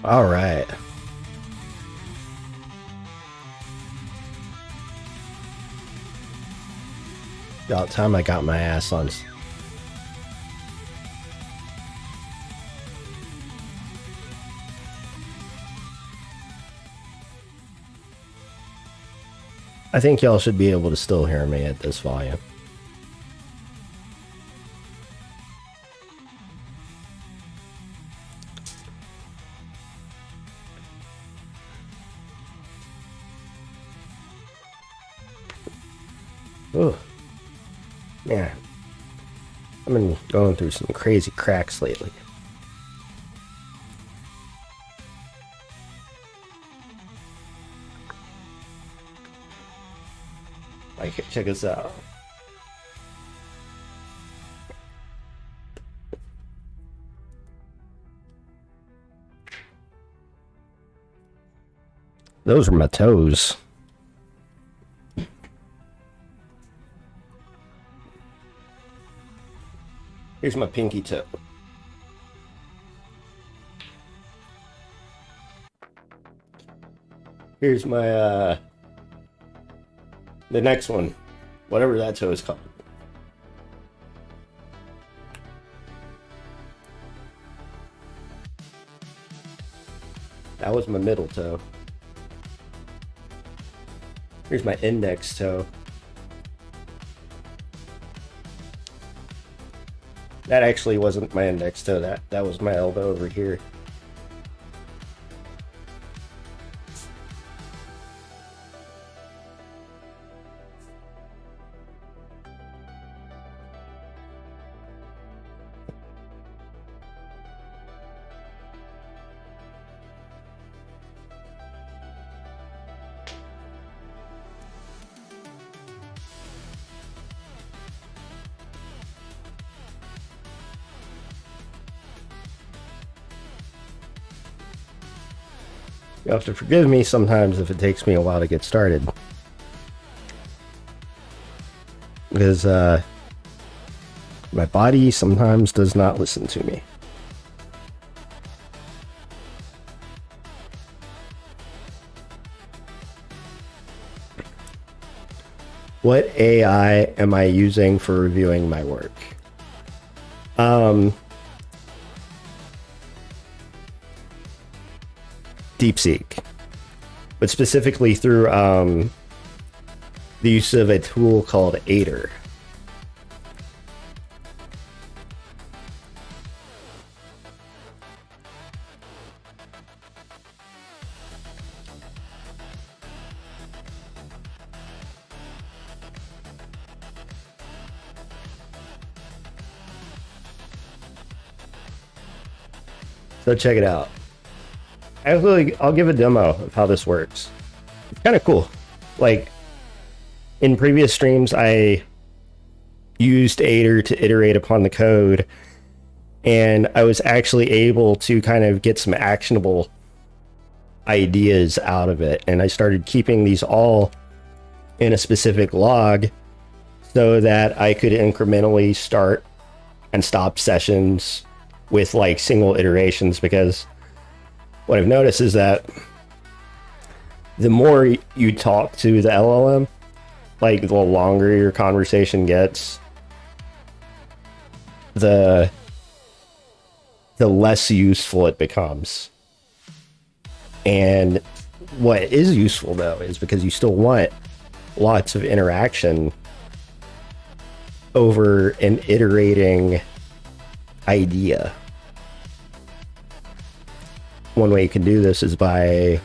All right. About time I got my ass on. I think y'all should be able to still hear me at this volume. Oh, man. I've been going through some crazy cracks lately. Like, check this out. Those are my toes. Here's my pinky toe. Here's my, the next one. Whatever that toe is called. That was my middle toe. Here's my index toe. That actually wasn't my index toe. That was my elbow over here. You'll have to forgive me sometimes if it takes me a while to get started. Because my body sometimes does not listen to me. What AI am I using for reviewing my work? DeepSeek, but specifically through the use of a tool called Aider. So check it out. Actually, I'll give a demo of how this works. It's kind of cool. Like, in previous streams, I used Aider to iterate upon the code, and I was actually able to kind of get some actionable ideas out of it. And I started keeping these all in a specific log so that I could incrementally start and stop sessions with like single iterations, because what I've noticed is that the more you talk to the LLM, like the longer your conversation gets, the less useful it becomes. And what is useful though is because you still want lots of interaction over an iterating idea. One way you can do this is by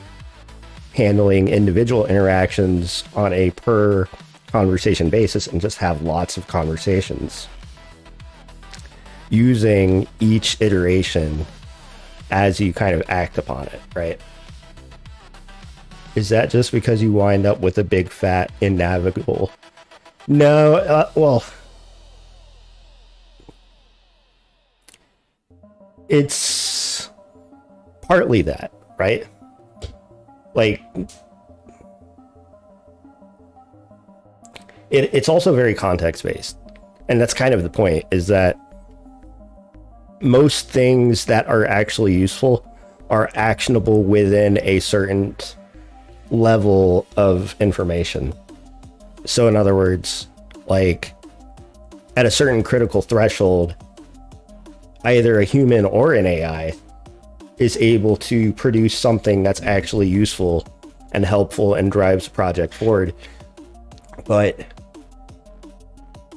handling individual interactions on a per conversation basis and just have lots of conversations using each iteration as you kind of act upon it, right? Is that just because you wind up with a big fat innavigable? No, well, it's partly that, right? Like, it's also very context-based. And that's kind of the point, is that most things that are actually useful are actionable within a certain level of information. So in other words, like at a certain critical threshold, either a human or an AI is able to produce something that's actually useful and helpful and drives the project forward. But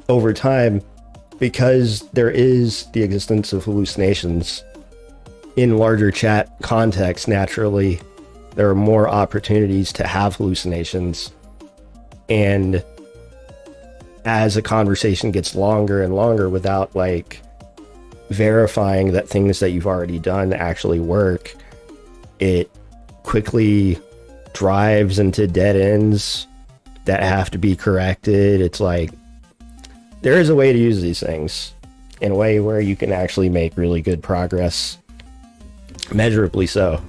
over time, because there is the existence of hallucinations in larger chat contexts, naturally, there are more opportunities to have hallucinations. And as a conversation gets longer and longer without like verifying that things that you've already done actually work, it quickly drives into dead ends that have to be corrected. It's like, there is a way to use these things in a way where you can actually make really good progress, measurably so.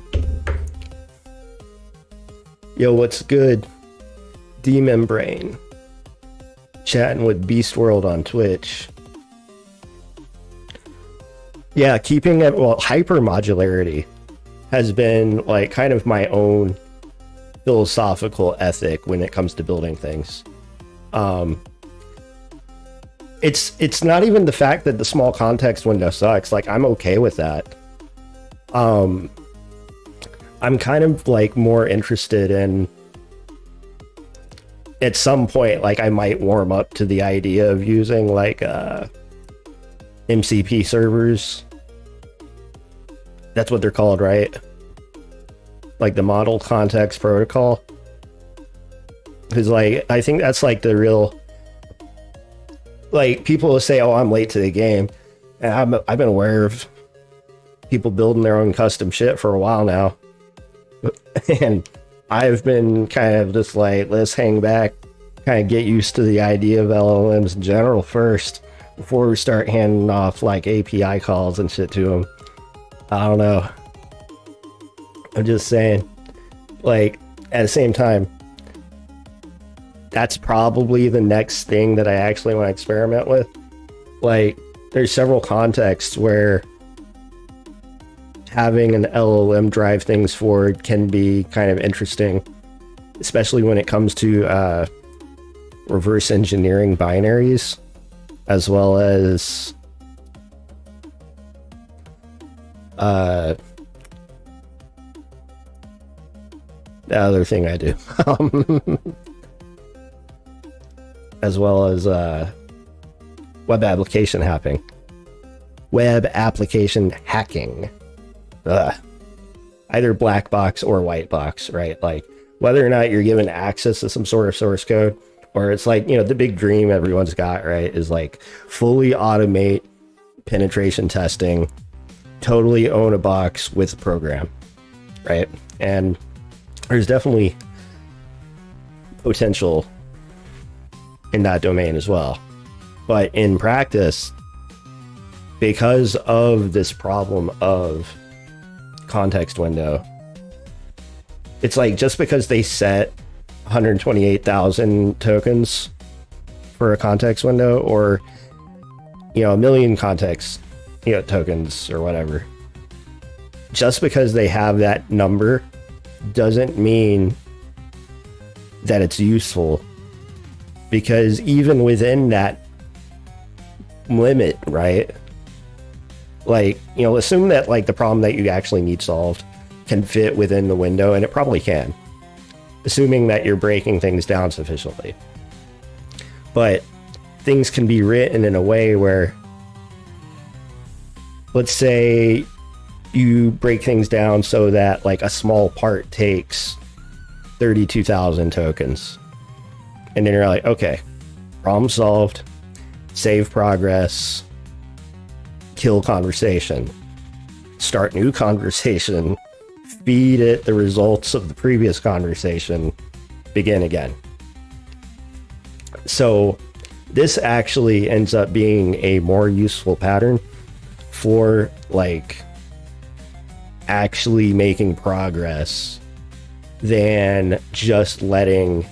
Yo, what's good? D-Membrane. Chatting with Beast World on Twitch. Yeah, keeping it, well, hypermodularity has been like kind of my own philosophical ethic when it comes to building things. It's not even the fact that the small context window sucks. Like, I'm okay with that. I'm kind of like more interested in, at some point, like I might warm up to the idea of using like MCP servers. That's what they're called, right? Like the model context protocol. Because like, I think that's like the real, like people will say, oh, I'm late to the game. And I've been aware of people building their own custom shit for a while now. And I've been kind of just like, let's hang back, kind of get used to the idea of LLMs in general first, before we start handing off like API calls and shit to them. I don't know. I'm just saying, like, at the same time, that's probably the next thing that I actually want to experiment with. Like, there's several contexts where having an LLM drive things forward can be kind of interesting, especially when it comes to reverse engineering binaries, as well as the other thing I do. As well as web application hacking. Web application hacking. Either black box or white box, right? Like whether or not you're given access to some sort of source code, or it's like, you know, the big dream everyone's got, right, is like fully automate penetration testing, totally own a box with a program, right? And there's definitely potential in that domain as well. But in practice, because of this problem of context window, it's like, just because they set 128,000 tokens for a context window, or, you know, 1 million context, you know, tokens or whatever, just because they have that number doesn't mean that it's useful. Because even within that limit, right? Like, you know, assume that like the problem that you actually need solved can fit within the window, and it probably can, assuming that you're breaking things down sufficiently. But things can be written in a way where, let's say you break things down so that like a small part takes 32,000 tokens. And then you're like, okay, problem solved, save progress, kill conversation, start new conversation, feed it the results of the previous conversation, begin again. So this actually ends up being a more useful pattern for like actually making progress than just letting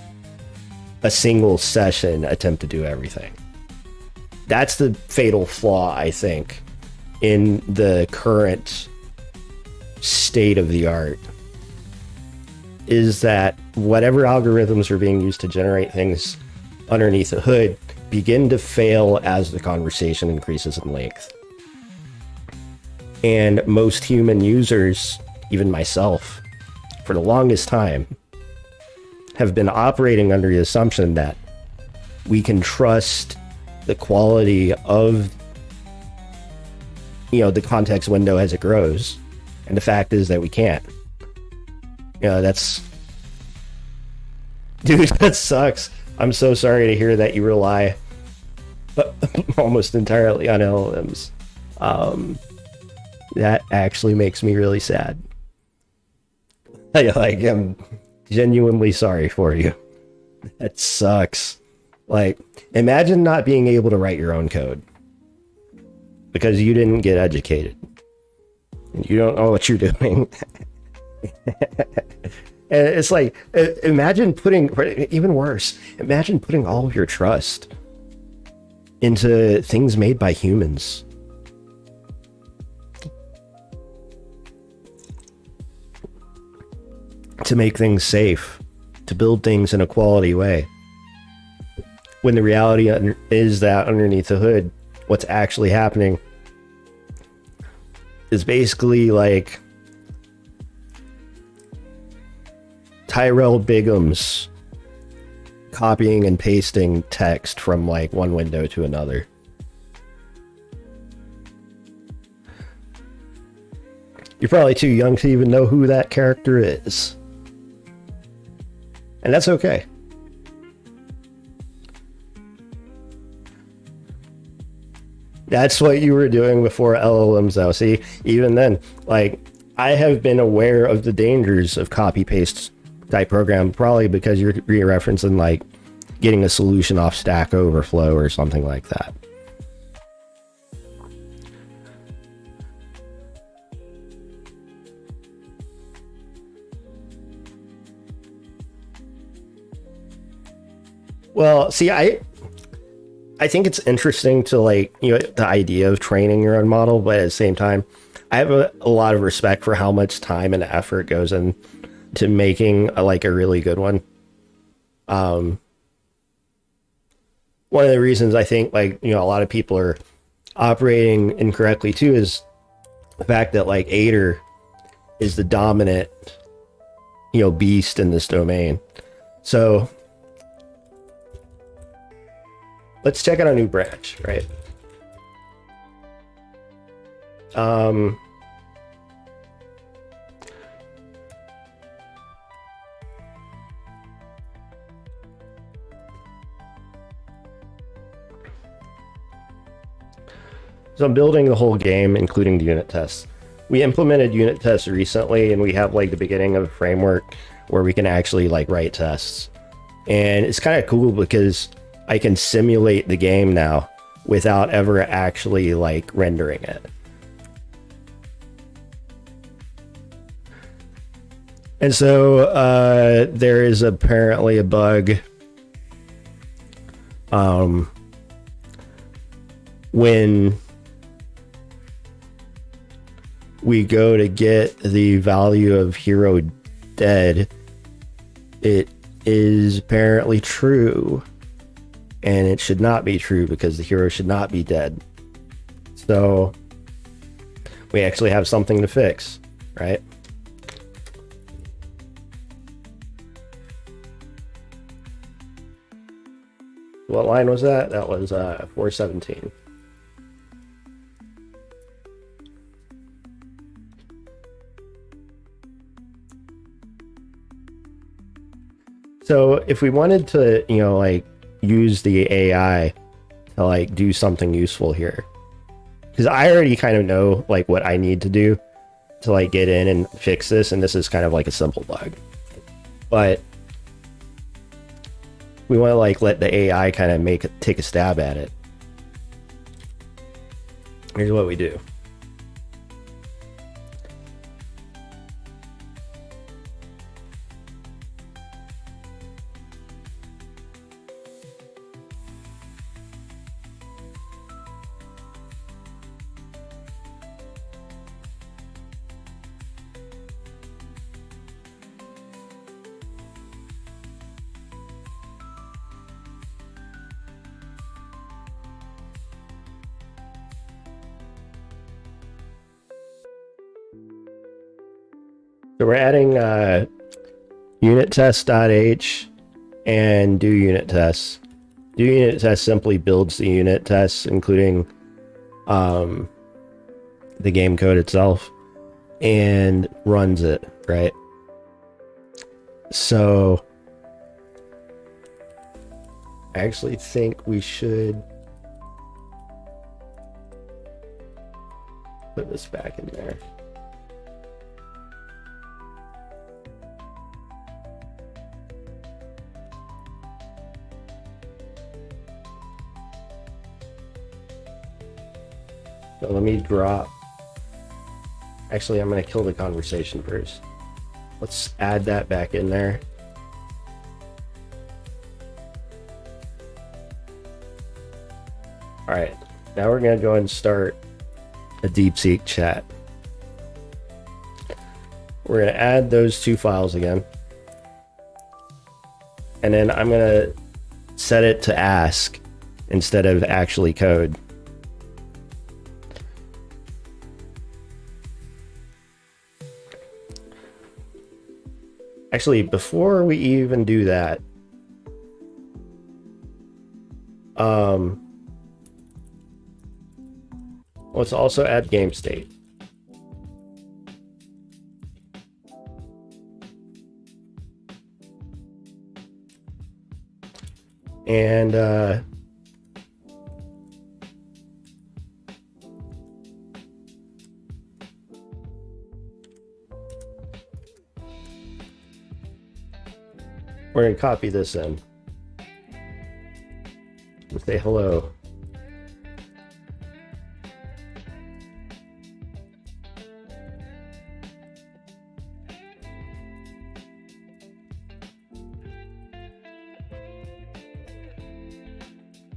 a single session attempt to do everything. That's the fatal flaw, I think, in the current state of the art is that whatever algorithms are being used to generate things underneath the hood begin to fail as the conversation increases in length. And most human users, even myself, for the longest time, have been operating under the assumption that we can trust the quality of, the context window as it grows. And the fact is that we can't. Dude, that sucks. I'm so sorry to hear that you rely almost entirely on LLMs. That actually makes me really sad. I'm genuinely sorry for you. That sucks. Like, imagine not being able to write your own code because you didn't get educated and you don't know what you're doing. And it's like, imagine even worse, imagine putting all of your trust into things made by humans. To make things safe, to build things in a quality way. When the reality is that underneath the hood, what's actually happening is basically like Tyrell Bigham's copying and pasting text from like one window to another. You're probably too young to even know who that character is. And that's okay. That's what you were doing before LLMs though. See, even then, like, I have been aware of the dangers of copy paste type program, probably because you're referencing like getting a solution off Stack Overflow or something like that. Well, see, I think it's interesting to the idea of training your own model, but at the same time, I have a lot of respect for how much time and effort goes into making a really good one. One of the reasons I think a lot of people are operating incorrectly too is the fact that Aider is the dominant, beast in this domain. So let's check out a new branch, right? So I'm building the whole game, including the unit tests. We implemented unit tests recently, and we have the beginning of a framework where we can actually write tests. And it's kind of cool because I can simulate the game now without ever actually rendering it. And so there is apparently a bug when we go to get the value of hero dead, it is apparently true. And it should not be true because the hero should not be dead. So we actually have something to fix, right? What line was that? That was 417. So if we wanted to, use the AI to do something useful here, because I already kind of know what I need to do to get in and fix this, and this is kind of a simple bug, but we want to let the AI kind of take a stab at it. Here's what we do. So we're adding unit test.h and do unit tests. Do unit test simply builds the unit tests, including the game code itself, and runs it, right? So I actually think we should put this back in there. So let me drop. Actually, I'm going to kill the conversation first. Let's add that back in there. All right, now we're going to go and start a DeepSeek chat. We're going to add those two files again. And then I'm going to set it to ask instead of actually code. Actually, before we even do that, let's also add game state. And we're going to copy this in. We'll say hello.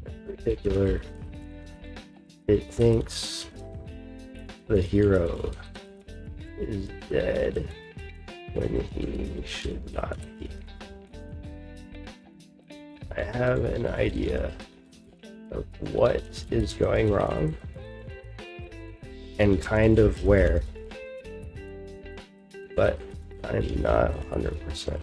In particular, it thinks the hero is dead when he should not be. I have an idea of what is going wrong and kind of where, but I'm not 100%.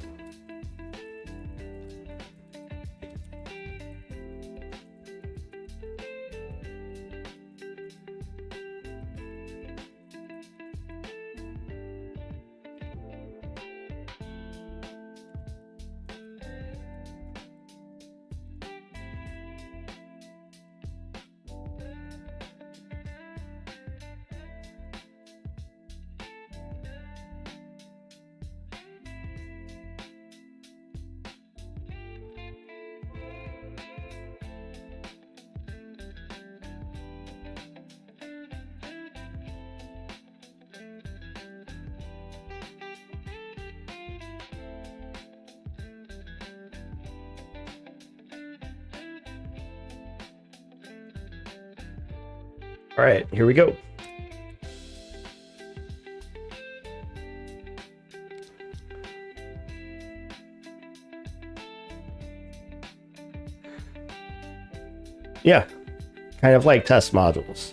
All right, here we go. Yeah, kind of like test modules.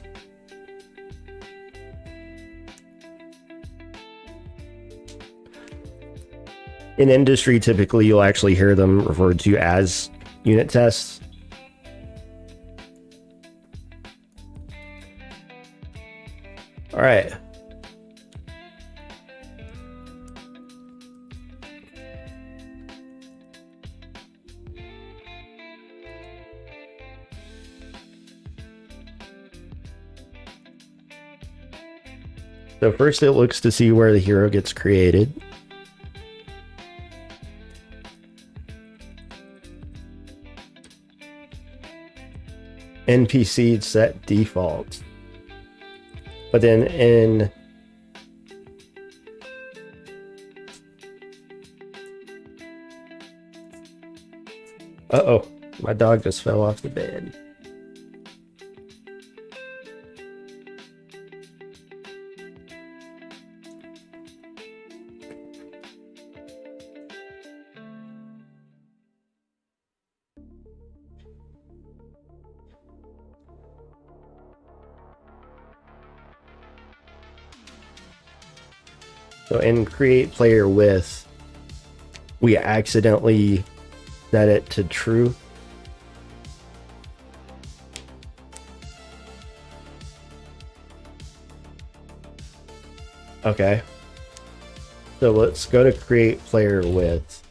In industry, typically you'll actually hear them referred to as unit tests. All right. So first it looks to see where the hero gets created. NPC set default. But then in uh-oh, my dog just fell off the bed. So in create player with, we accidentally set it to true. Okay. So let's go to create player with.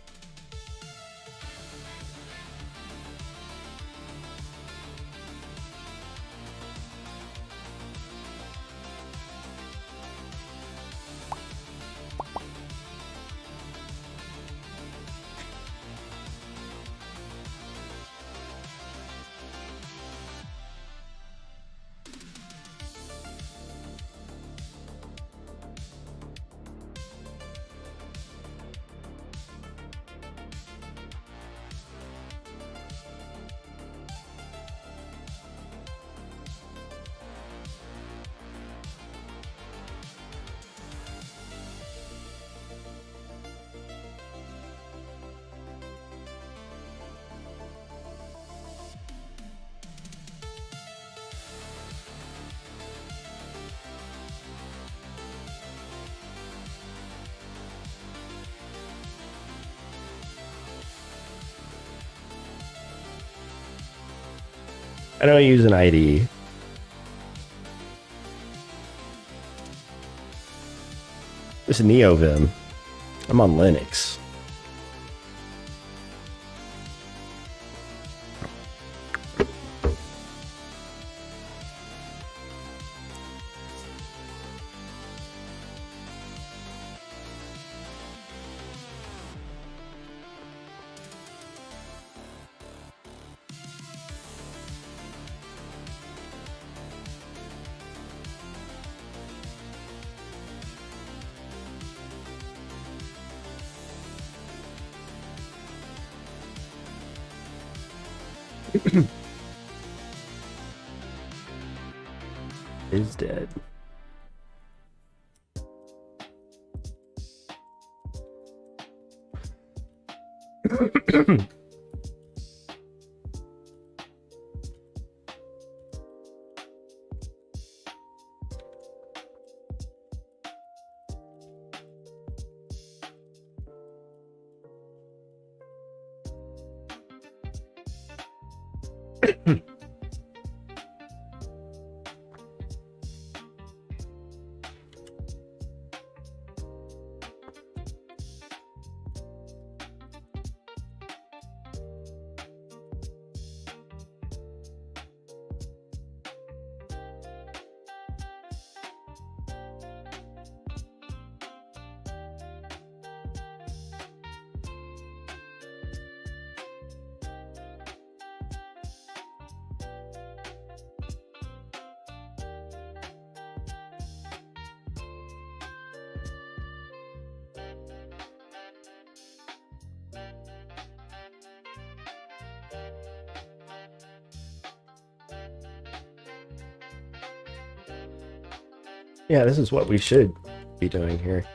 I don't use an ID. This is NeoVim. I'm on Linux. Is dead. Yeah, this is what we should be doing here.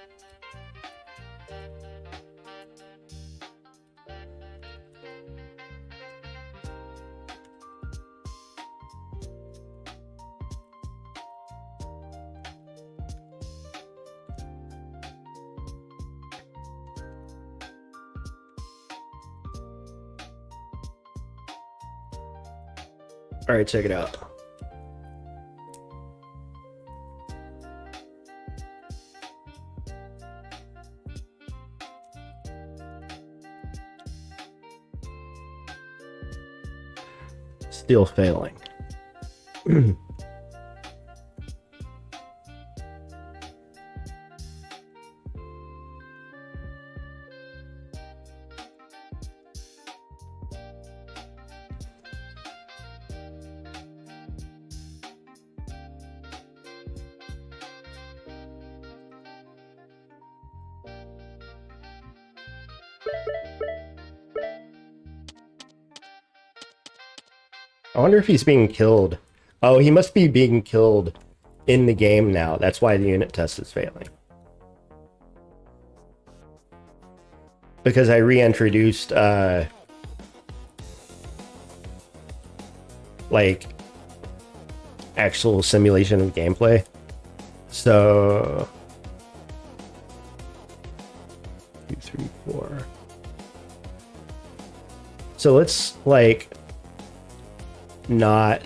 All right, check it out. Still failing. I wonder if he's being killed. Oh, he must be being killed in the game now. That's why the unit test is failing. Because I reintroduced, like, actual simulation of gameplay. So 3, 4. So let's like not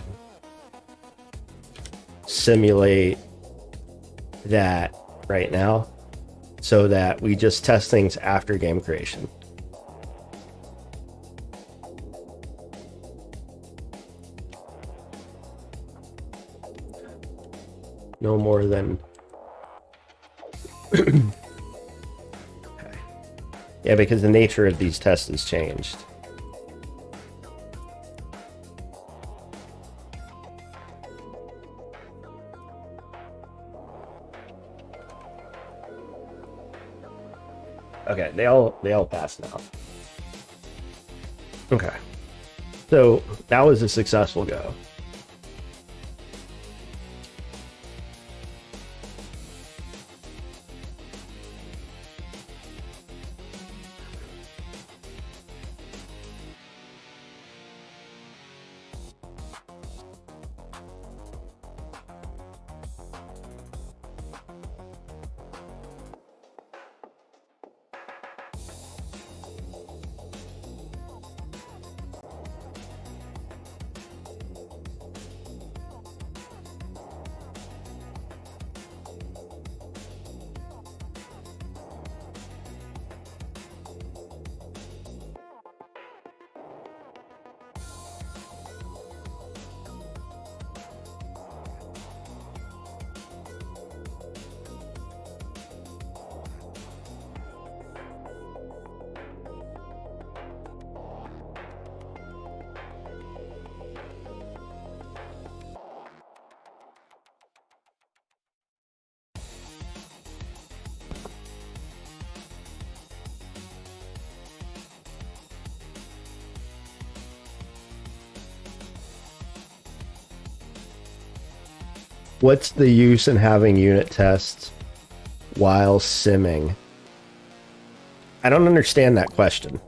simulate that right now, so that we just test things after game creation. No more than okay. Yeah, because the nature of these tests has changed. Okay, they all pass now. Okay. So that was a successful go. What's the use in having unit tests while simming? I don't understand that question.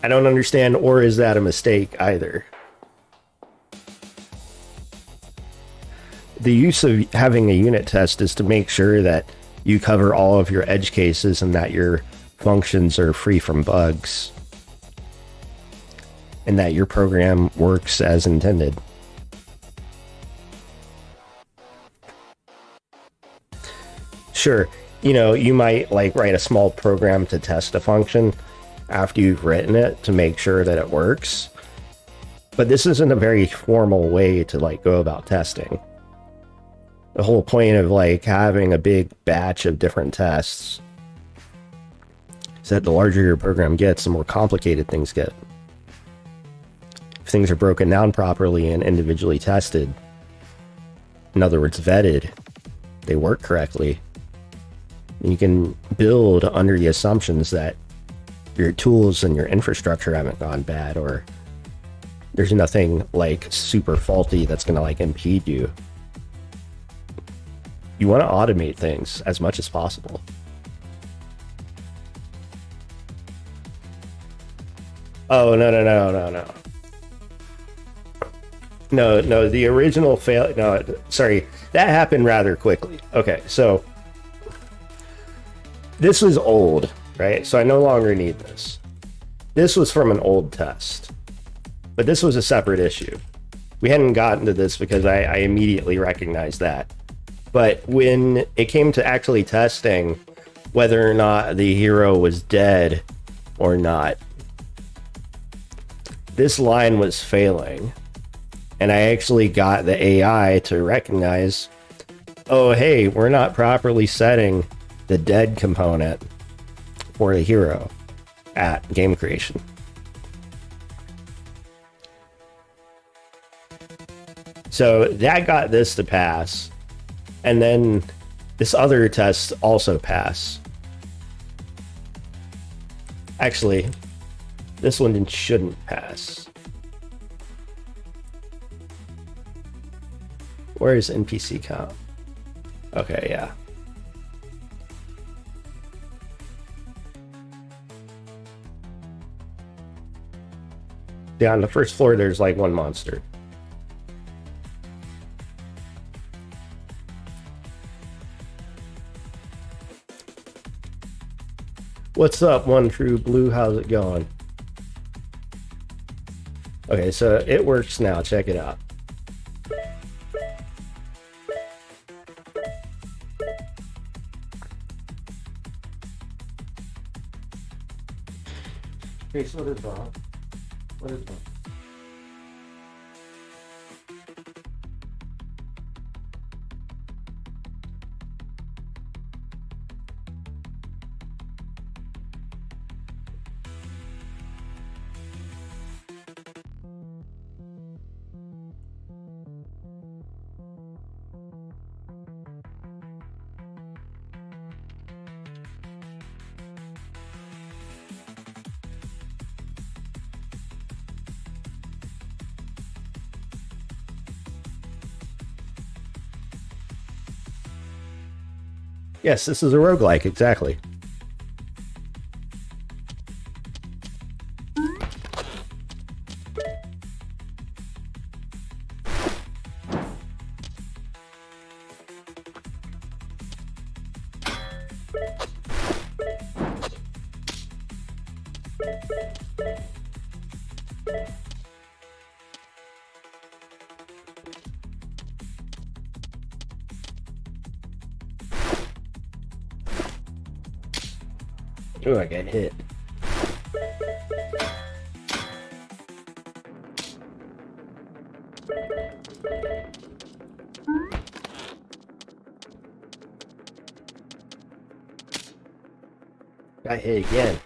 I don't understand, or is that a mistake either? The use of having a unit test is to make sure that you cover all of your edge cases and that your functions are free from bugs, and that your program works as intended. Sure, you know, you might like write a small program to test a function after you've written it to make sure that it works. But this isn't a very formal way to like go about testing. The whole point of like having a big batch of different tests is that the larger your program gets, the more complicated things get. If things are broken down properly and individually tested, in other words, vetted, they work correctly, you can build under the assumptions that your tools and your infrastructure haven't gone bad, or there's nothing like super faulty that's going to like impede you. You want to automate things as much as possible. Oh, no. No, the original fail. No, sorry. That happened rather quickly. Okay, so this was old, right? So I no longer need this. This was from an old test, but this was a separate issue. We hadn't gotten to this because I immediately recognized that. But when it came to actually testing whether or not the hero was dead or not, this line was failing. And I actually got the AI to recognize, oh, hey, we're not properly setting the dead component for the hero at game creation. So that got this to pass. And then this other test also passed. Actually, this one shouldn't pass. Where is NPC count? Okay, yeah. Yeah, on the first floor, there's like one monster. What's up, One True Blue? How's it going? Okay, so it works now. Check it out. Okay, so what is wrong? What is wrong? Yes, this is a roguelike, exactly. Oh, I got hit. Got hit again.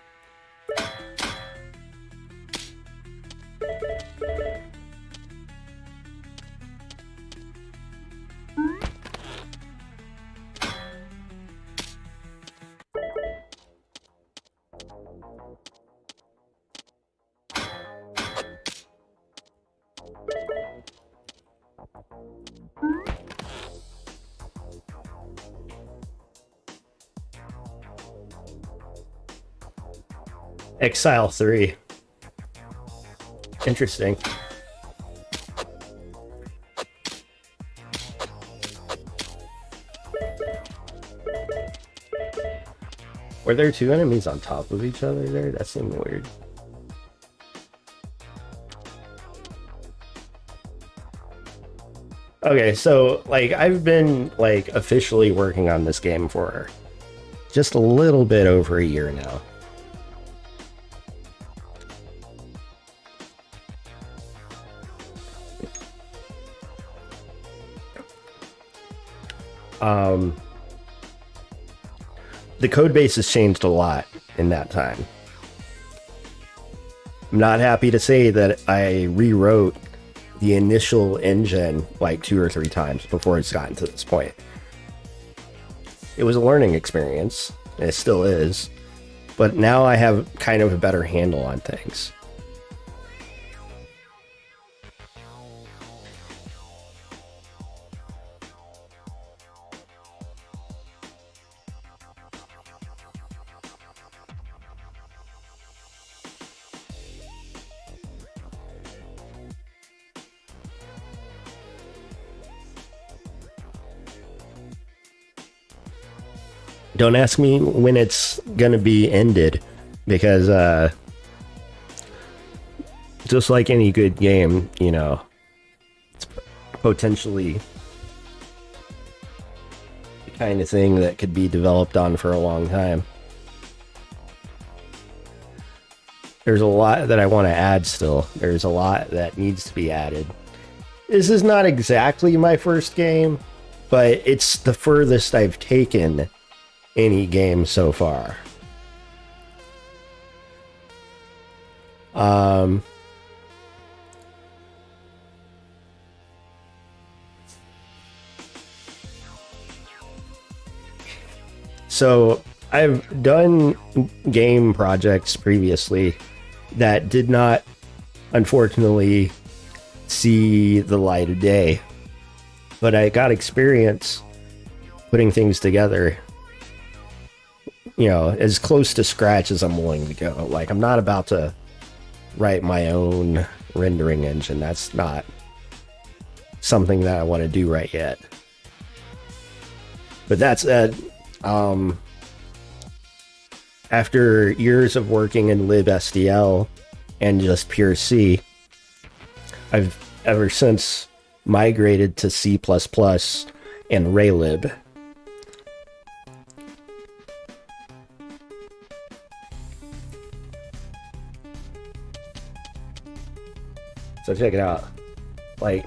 Exile 3. Interesting. Were there two enemies on top of each other there? That seemed weird. Okay, so like I've been like officially working on this game for just a little bit over a year now. The code base has changed a lot in that time. I'm not happy to say that I rewrote the initial engine like 2 or 3 times before it's gotten to this point. It was a learning experience, and it still is, but now I have kind of a better handle on things. Don't ask me when it's gonna be ended, because just like any good game, you know, it's potentially the kind of thing that could be developed on for a long time. There's a lot that I want to add still. There's a lot that needs to be added. This is not exactly my first game, but it's the furthest I've taken any game so far. So I've done game projects previously that did not, unfortunately, see the light of day, but I got experience putting things together, you know, as close to scratch as I'm willing to go. Like, I'm not about to write my own rendering engine. That's not something that I want to do right yet. But that said, after years of working in libstl and just pure C, I've ever since migrated to C++ and raylib. So check it out. Like,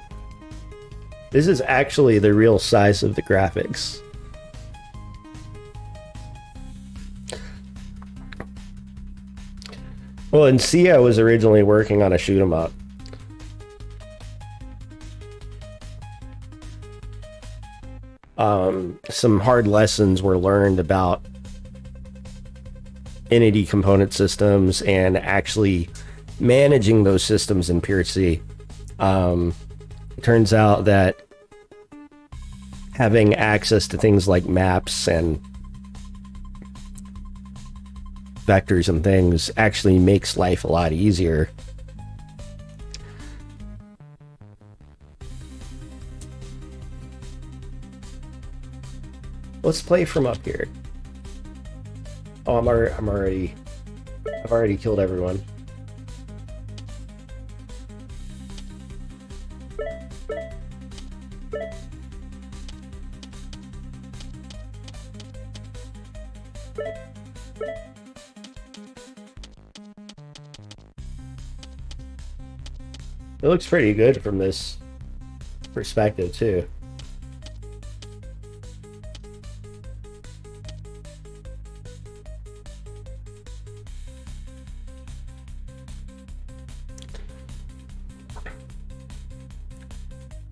this is actually the real size of the graphics. Well, in C, I was originally working on a shoot 'em up. Some hard lessons were learned about entity component systems and actually managing those systems in pure C. It turns out that having access to things like maps and vectors and things actually makes life a lot easier. Let's play from up here. Oh, I've already killed everyone. It looks pretty good from this perspective too.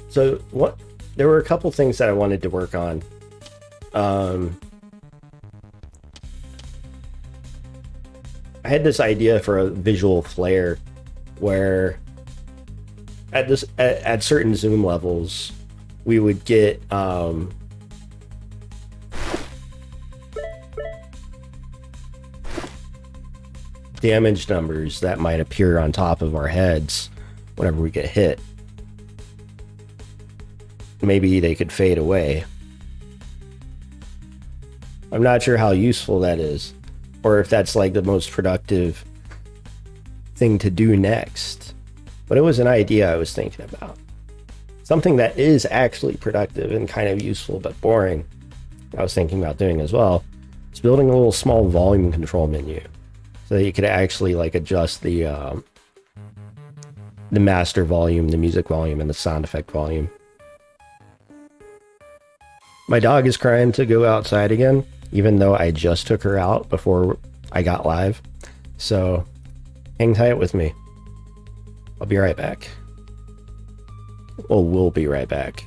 So there were a couple things that I wanted to work on. I had this idea for a visual flare where at certain zoom levels we would get damage numbers that might appear on top of our heads whenever we get hit. Maybe they could fade away. I'm not sure how useful that is, or if that's like the most productive thing to do next. But it was an idea I was thinking about. Something that is actually productive and kind of useful but boring, I was thinking about doing as well, is building a little small volume control menu so that you could actually like adjust the master volume, the music volume, and the sound effect volume. My dog is crying to go outside again, even though I just took her out before I got live. So hang tight with me. I'll be right back. Well, we'll be right back.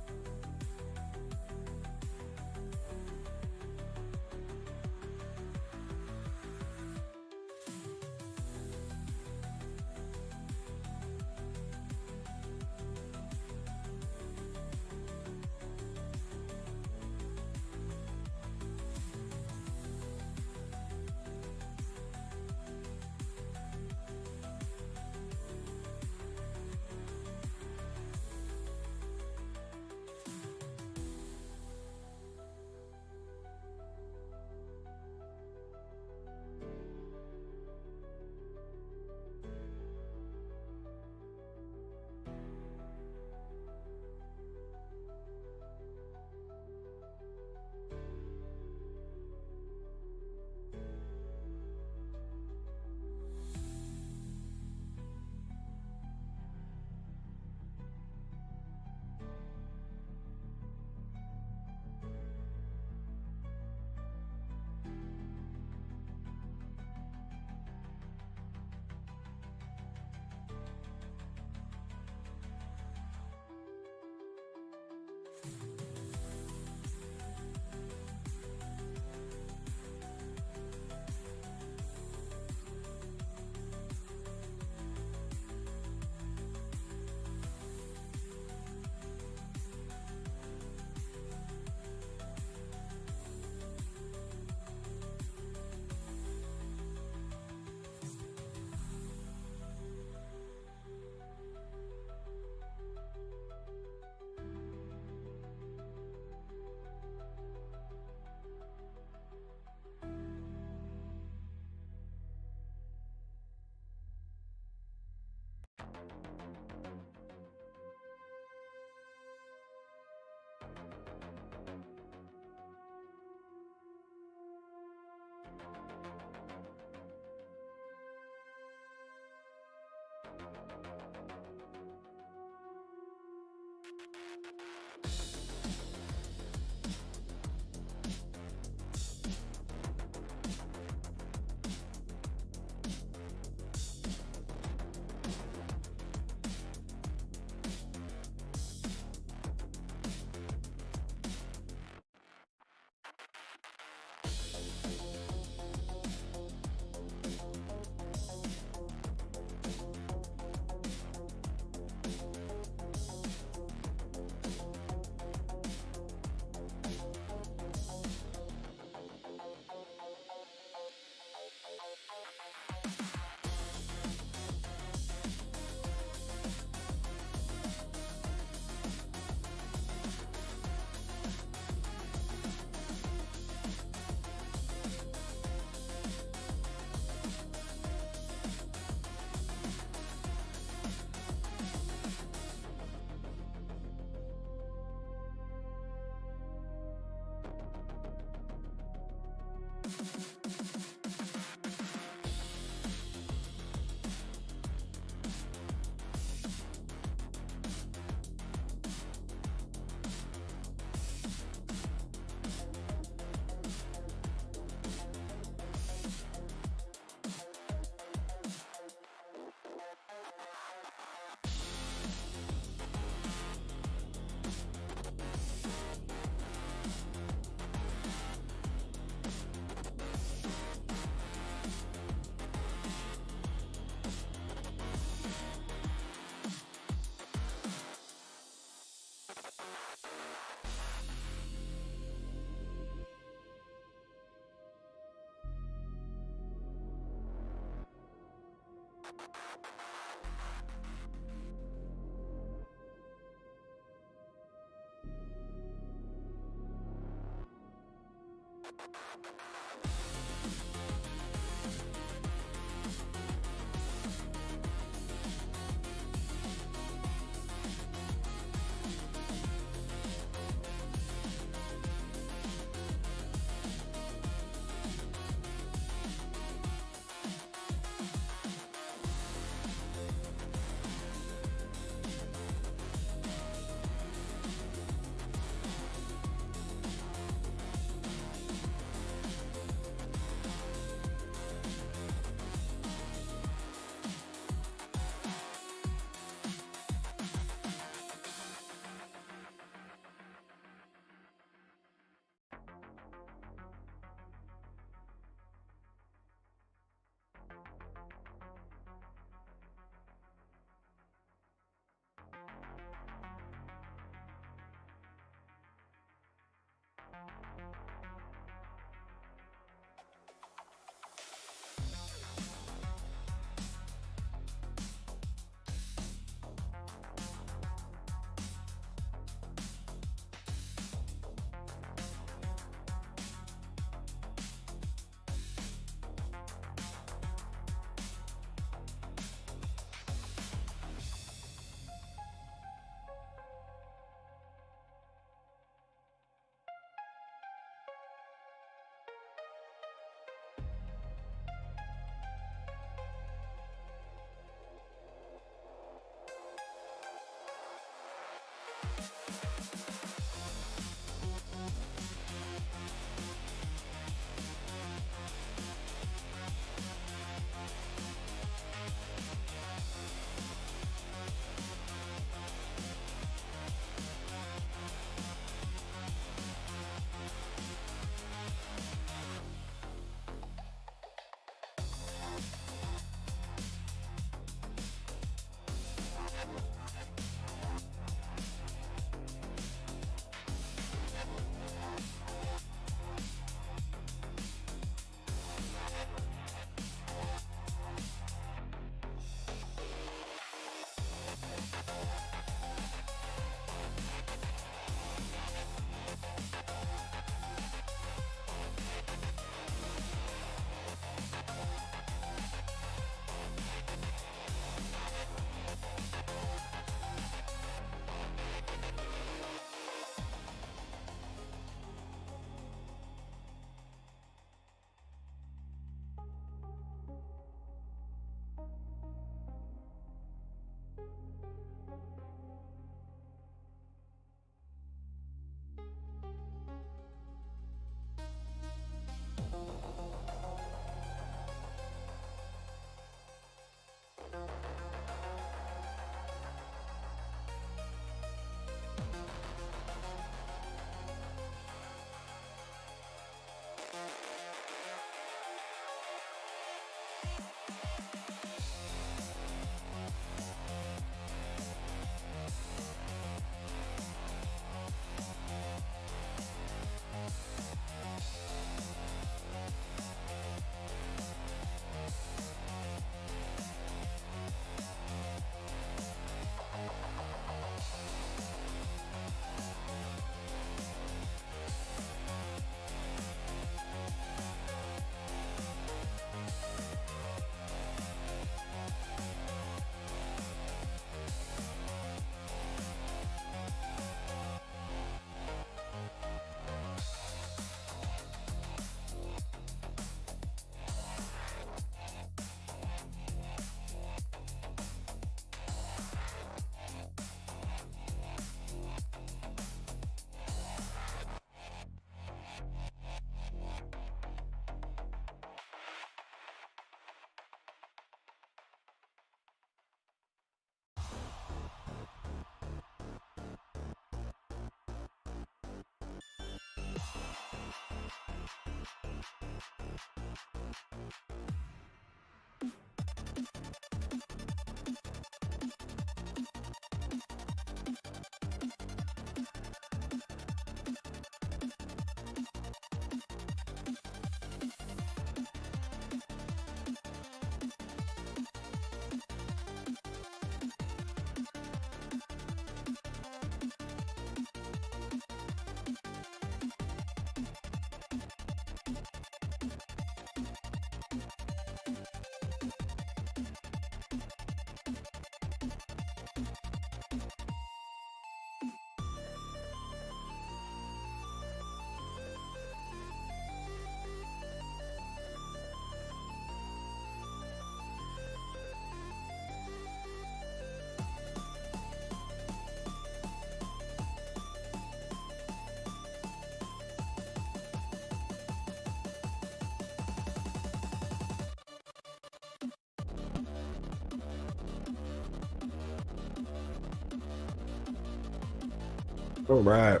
All right.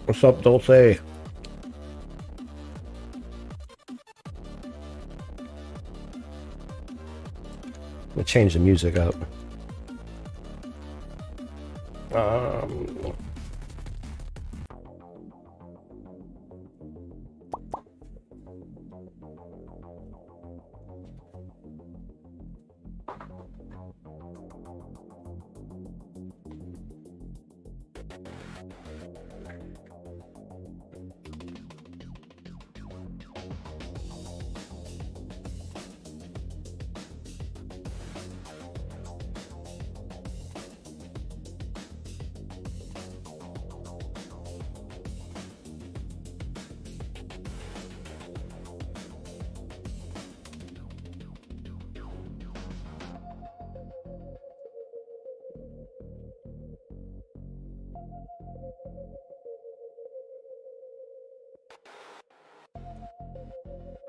What's up, Dulce? I'm gonna change the music up.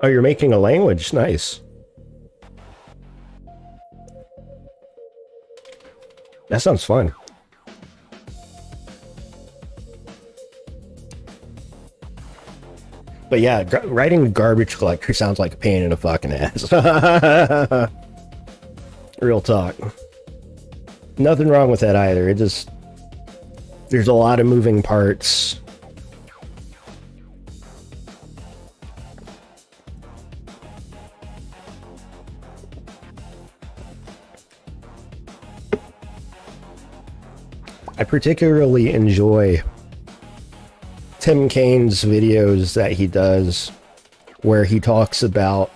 Oh, you're making a language. Nice. That sounds fun. But yeah, writing garbage collector sounds like a pain in the fucking ass. Real talk. Nothing wrong with that either. It just... There's a lot of moving parts. I particularly enjoy Tim Kane's videos that he does where he talks about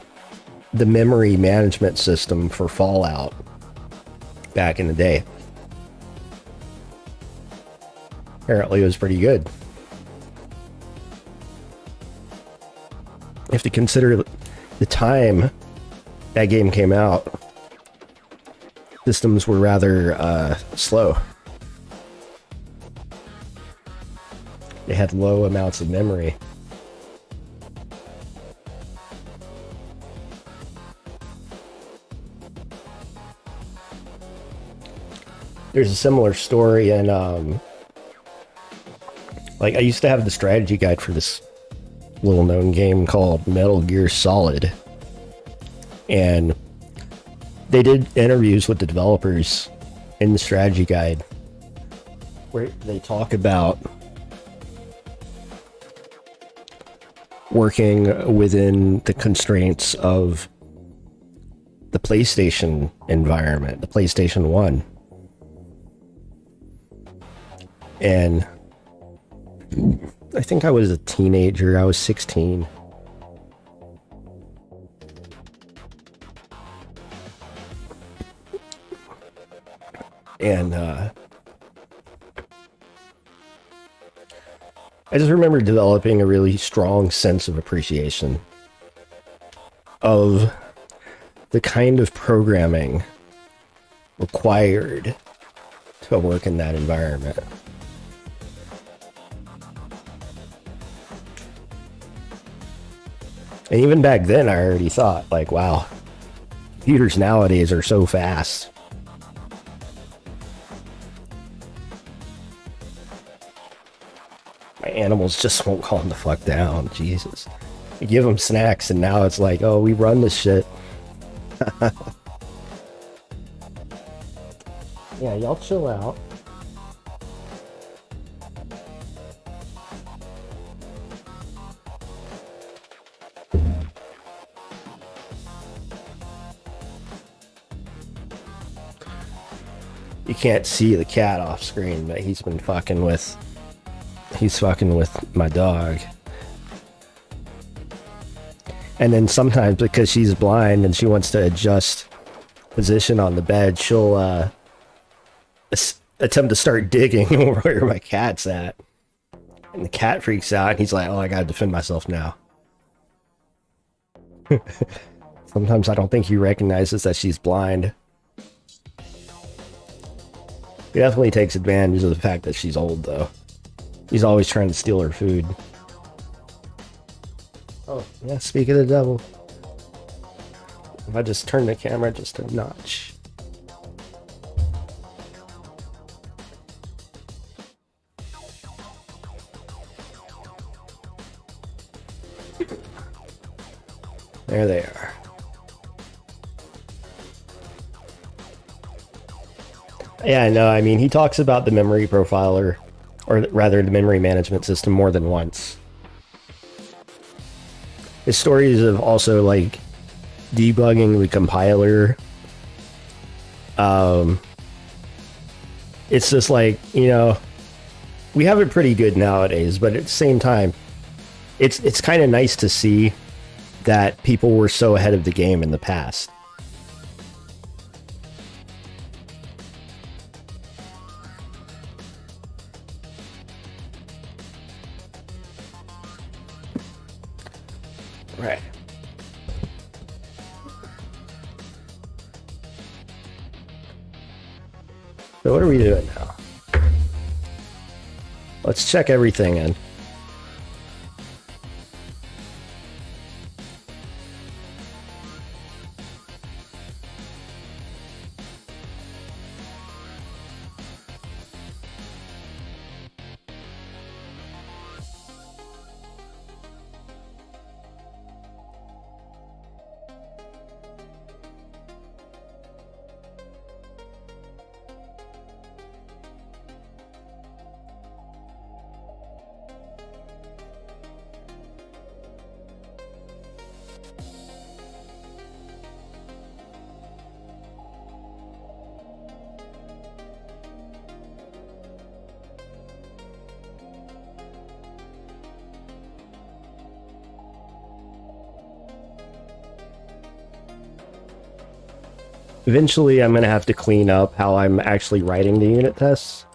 the memory management system for Fallout back in the day. Apparently it was pretty good. You have to consider the time that game came out. Systems were rather slow. They had low amounts of memory. There's a similar story in, like, I used to have the strategy guide for this little known game called Metal Gear Solid. And they did interviews with the developers in the strategy guide where they talk about working within the constraints of the PlayStation environment, the PlayStation 1. And I think I was a teenager. I was 16. And I just remember developing a really strong sense of appreciation of the kind of programming required to work in that environment. And even back then, I already thought, like, wow, computers nowadays are so fast. My animals just won't calm the fuck down. Jesus. You give them snacks, and now it's like, oh, we run this shit. Yeah, y'all chill out. You can't see the cat off screen, but he's fucking with my dog. And then sometimes, because she's blind and she wants to adjust position on the bed, she'll attempt to start digging where my cat's at. And the cat freaks out, and he's like, oh, I gotta defend myself now. Sometimes I don't think he recognizes that she's blind. He definitely takes advantage of the fact that she's old, though. He's always trying to steal her food. Oh, yeah, speak of the devil. If I just turn the camera just a notch. There they are. Yeah, no, I mean, he talks about the memory profiler, or rather the memory management system, more than once. His stories of also, like, debugging the compiler. It's just like, you know, we have it pretty good nowadays, but at the same time, it's kind of nice to see that people were so ahead of the game in the past. Right. So what are we doing now? Let's check everything in. Eventually, I'm going to have to clean up how I'm actually writing the unit tests.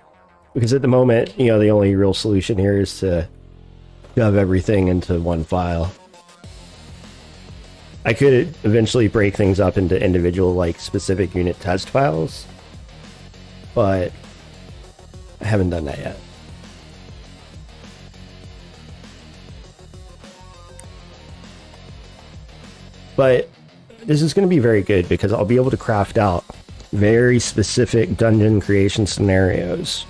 Because at the moment, you know, the only real solution here is to shove everything into one file. I could eventually break things up into individual, like, specific unit test files. But I haven't done that yet. But this is going to be very good because I'll be able to craft out very specific dungeon creation scenarios.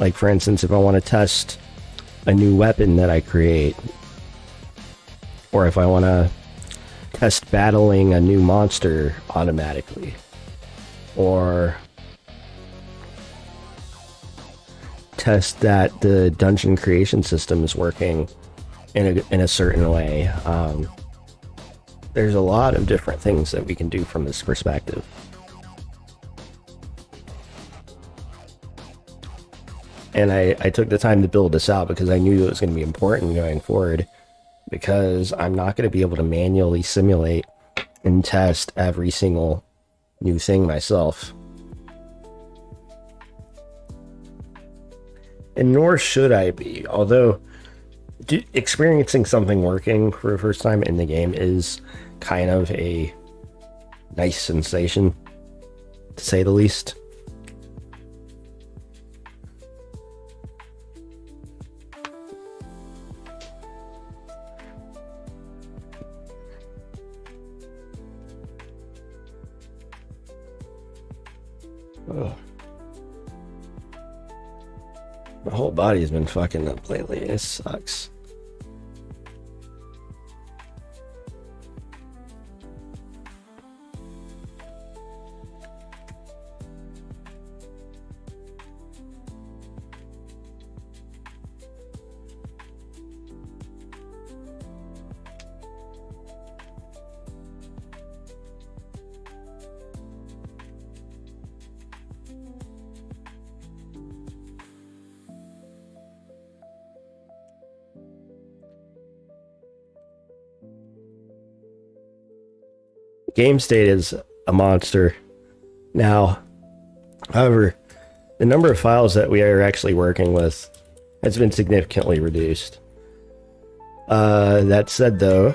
Like, for instance, if I want to test a new weapon that I create, or if I want to test battling a new monster automatically, or test that the dungeon creation system is working in a certain way. There's a lot of different things that we can do from this perspective. And I took the time to build this out because I knew it was going to be important going forward, because I'm not going to be able to manually simulate and test every single new thing myself. And nor should I be, although experiencing something working for the first time in the game is kind of a nice sensation, to say the least. Ugh. My whole body's been fucking up lately. It sucks. game state is a monster now. However, the number of files that we are actually working with has been significantly reduced. That said, though,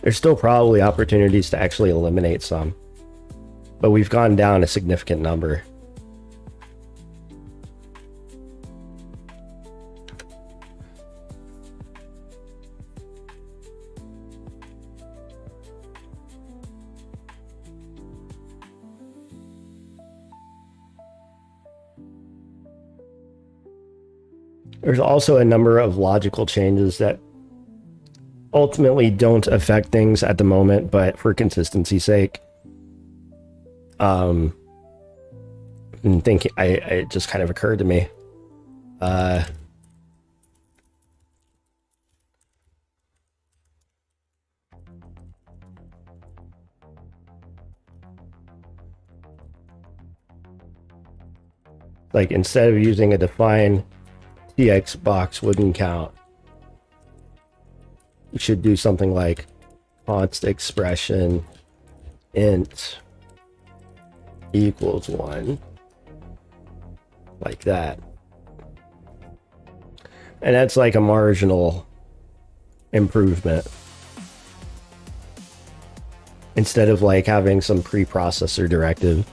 there's still probably opportunities to actually eliminate some, but we've gone down a significant number. There's also a number of logical changes that ultimately don't affect things at the moment, but for consistency's sake, and thinking, it just kind of occurred to me. Like, instead of using a define TX box wouldn't count, you should do something like const expression int equals 1, like that. And that's like a marginal improvement, instead of like having some preprocessor directive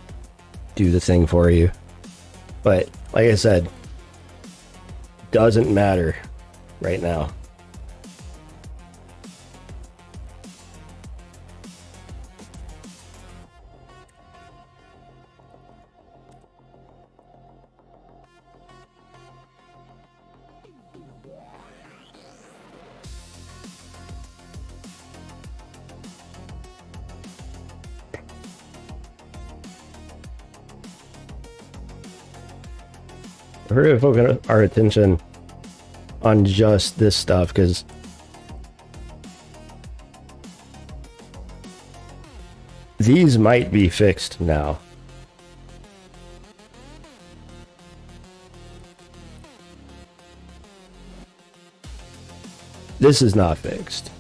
do the thing for you. But like I said, doesn't matter right now. We're going to focus our attention on just this stuff, because these might be fixed now. This is not fixed.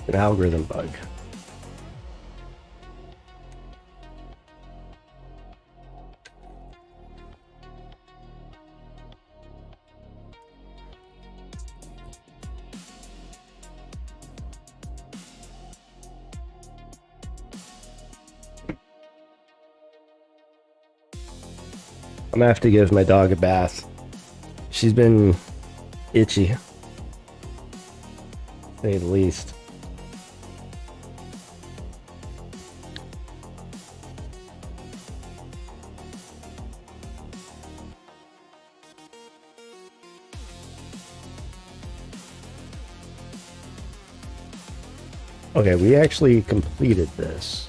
An algorithm bug. I'm gonna have to give my dog a bath. She's been itchy, to say the least. Okay, we actually completed this.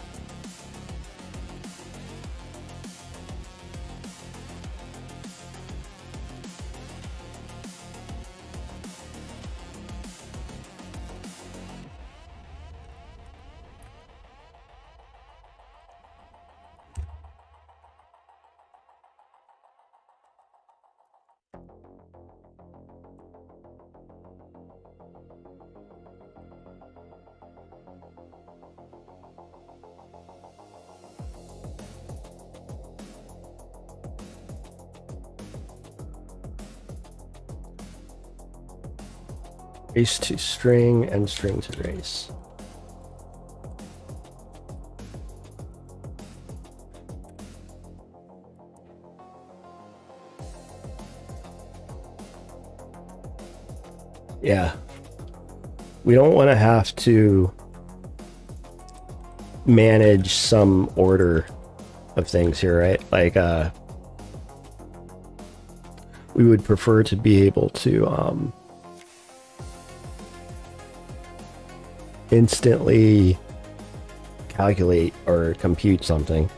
Race to string and string to race. Yeah. We don't want to have to manage some order of things here, right? Like, we would prefer to be able to, instantly calculate or compute something.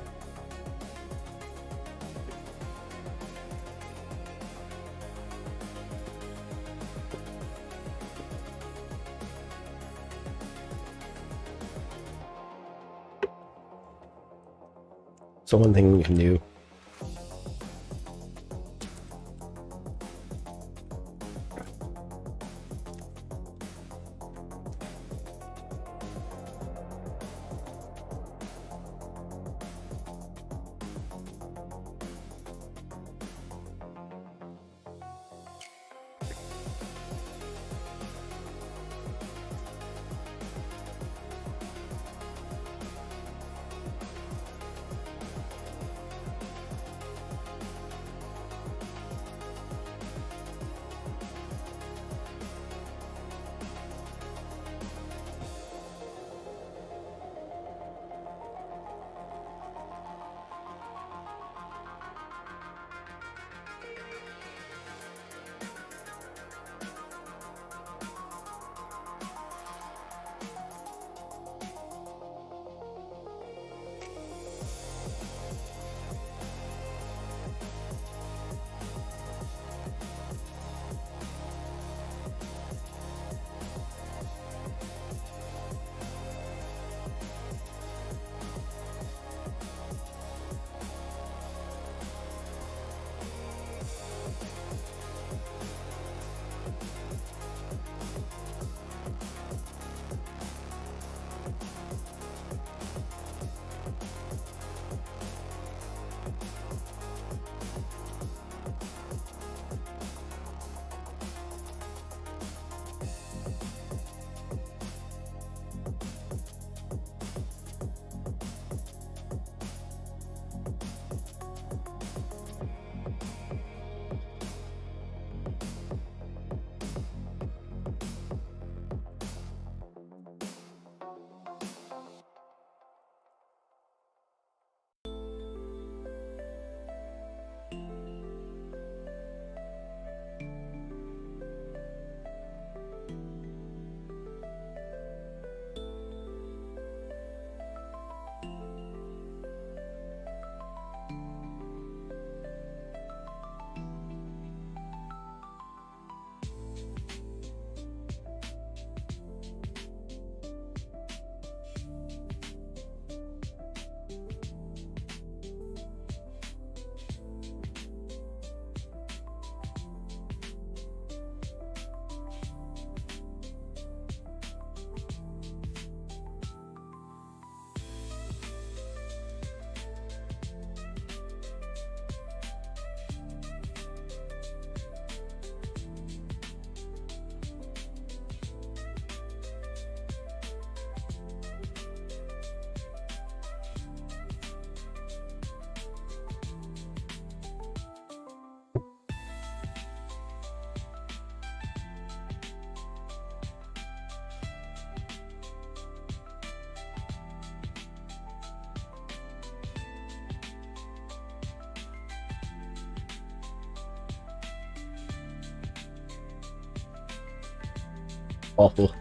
So one thing we can do. Awful.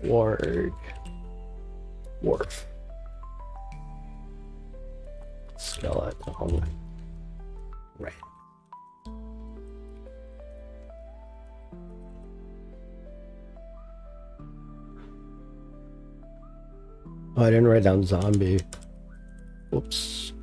Warg. Wharf. Skeleton. Right. Oh, I didn't write down zombie. Whoops.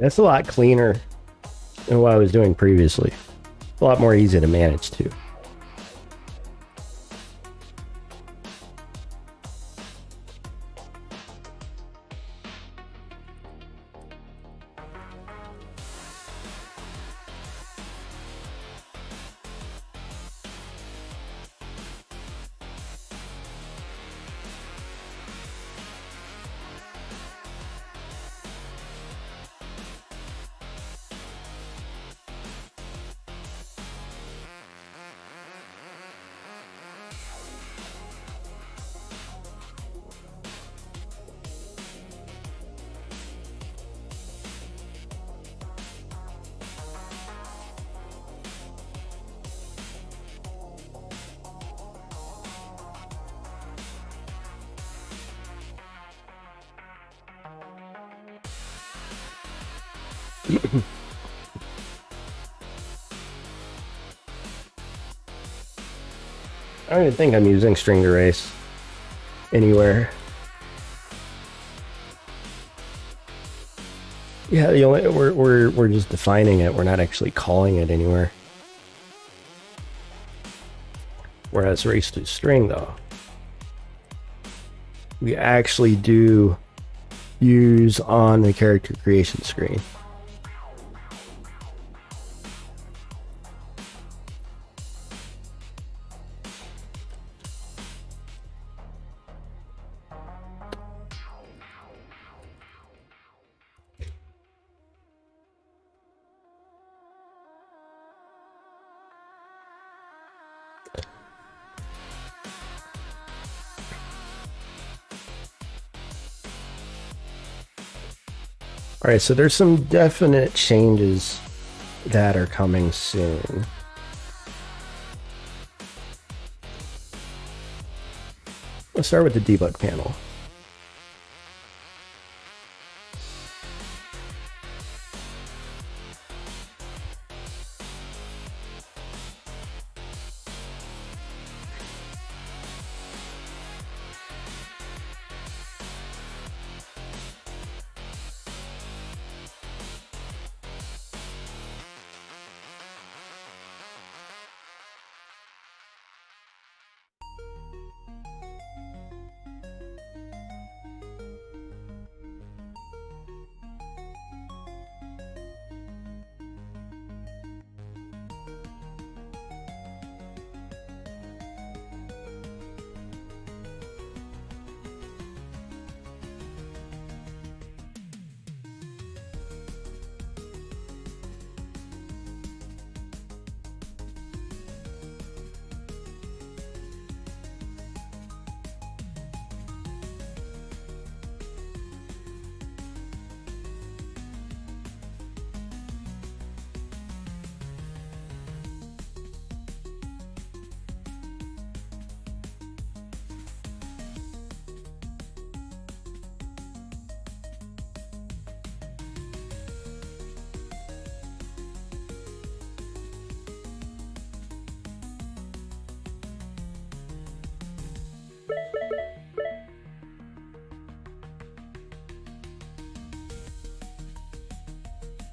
That's a lot cleaner than what I was doing previously. A lot more easy to manage too. I don't even think I'm using string erase anywhere. Yeah, the only we're just defining it. We're not actually calling it anywhere. Whereas race to string, though, we actually do use on the character creation screen. All right, so there's some definite changes that are coming soon. Let's start with the debug panel.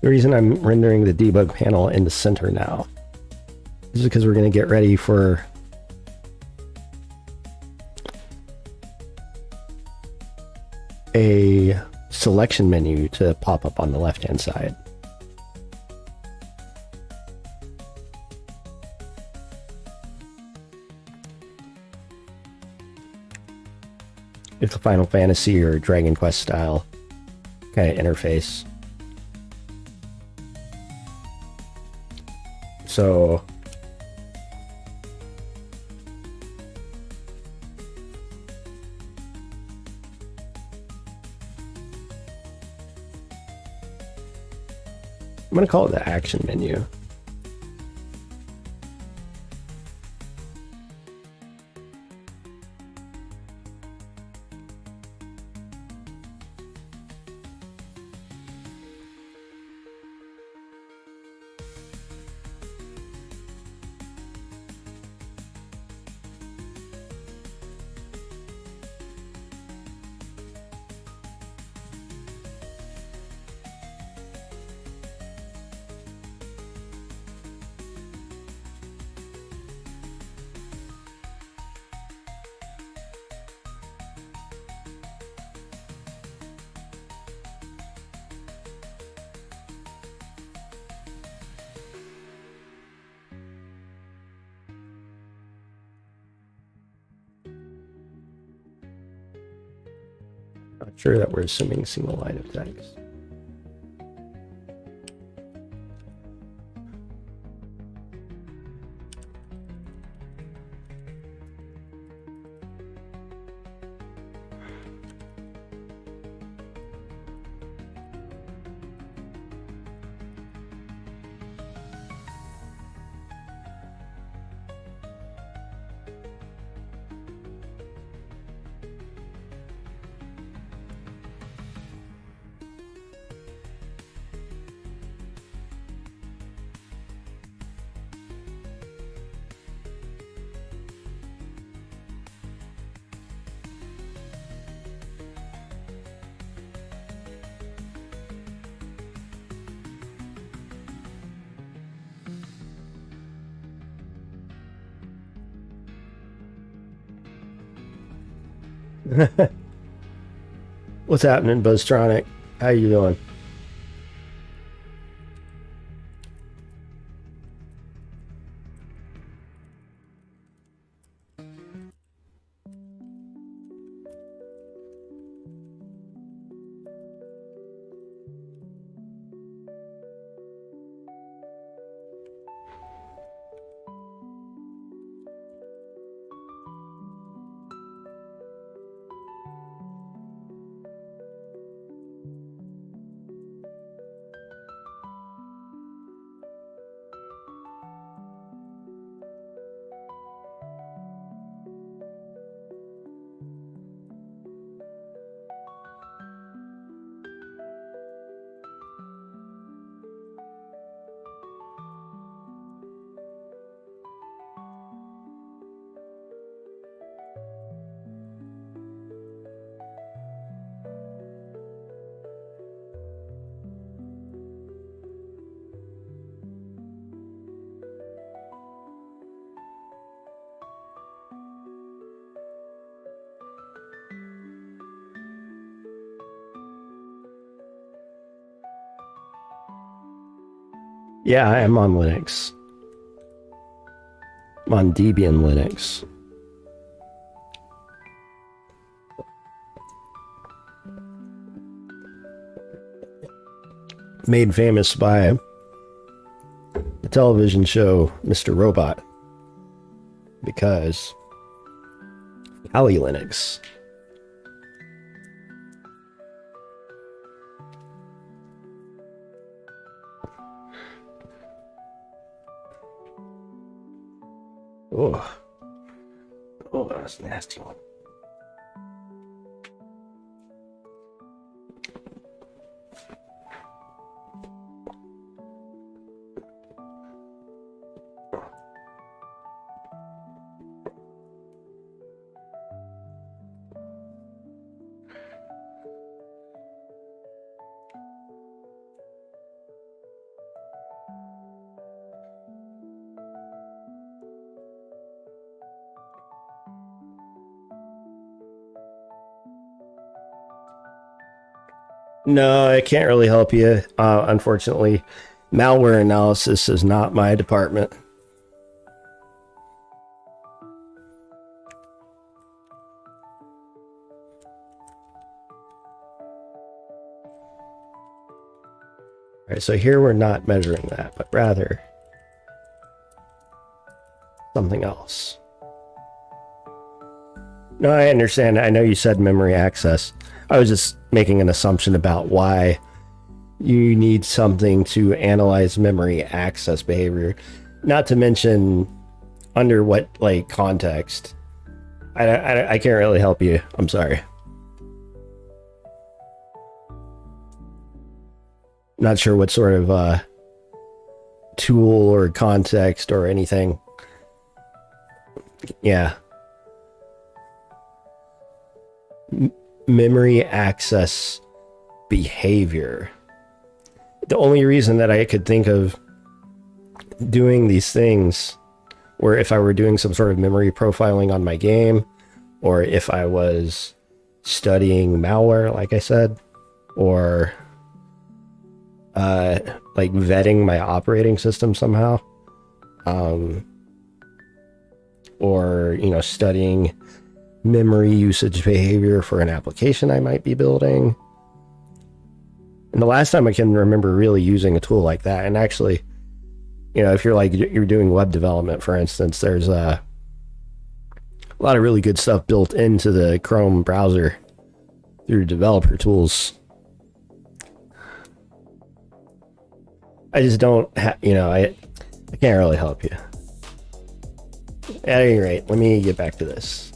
The reason I'm rendering the debug panel in the center now is because we're going to get ready for a selection menu to pop up on the left-hand side. It's a Final Fantasy or Dragon Quest style kind of interface. So I'm going to call it the action menu. Sure that we're assuming single line of text. What's happening, Buzztronic? How you doing? Yeah, I am on Linux. I'm on Debian Linux. Made famous by the television show Mr. Robot because Kali Linux. Oh, that was a nasty one. No, I can't really help you. Unfortunately, malware analysis is not my department. All right, so here we're not measuring that, but rather something else. No, I understand. I know you said memory access. I was just making an assumption about why you need something to analyze memory access behavior. Not to mention under what like context. I can't really help you. I'm sorry. Not sure what sort of tool or context or anything. Yeah. Memory access behavior. The only reason that I could think of doing these things, or if I were doing some sort of memory profiling on my game, or if I was studying malware, like I said, or like vetting my operating system somehow, or studying memory usage behavior for an application I might be building. And the last time I can remember really using a tool like that, and actually, you know, if you're doing web development, for instance, there's a lot of really good stuff built into the Chrome browser through developer tools. I just don't you know, I can't really help you. At any rate, let me get back to this.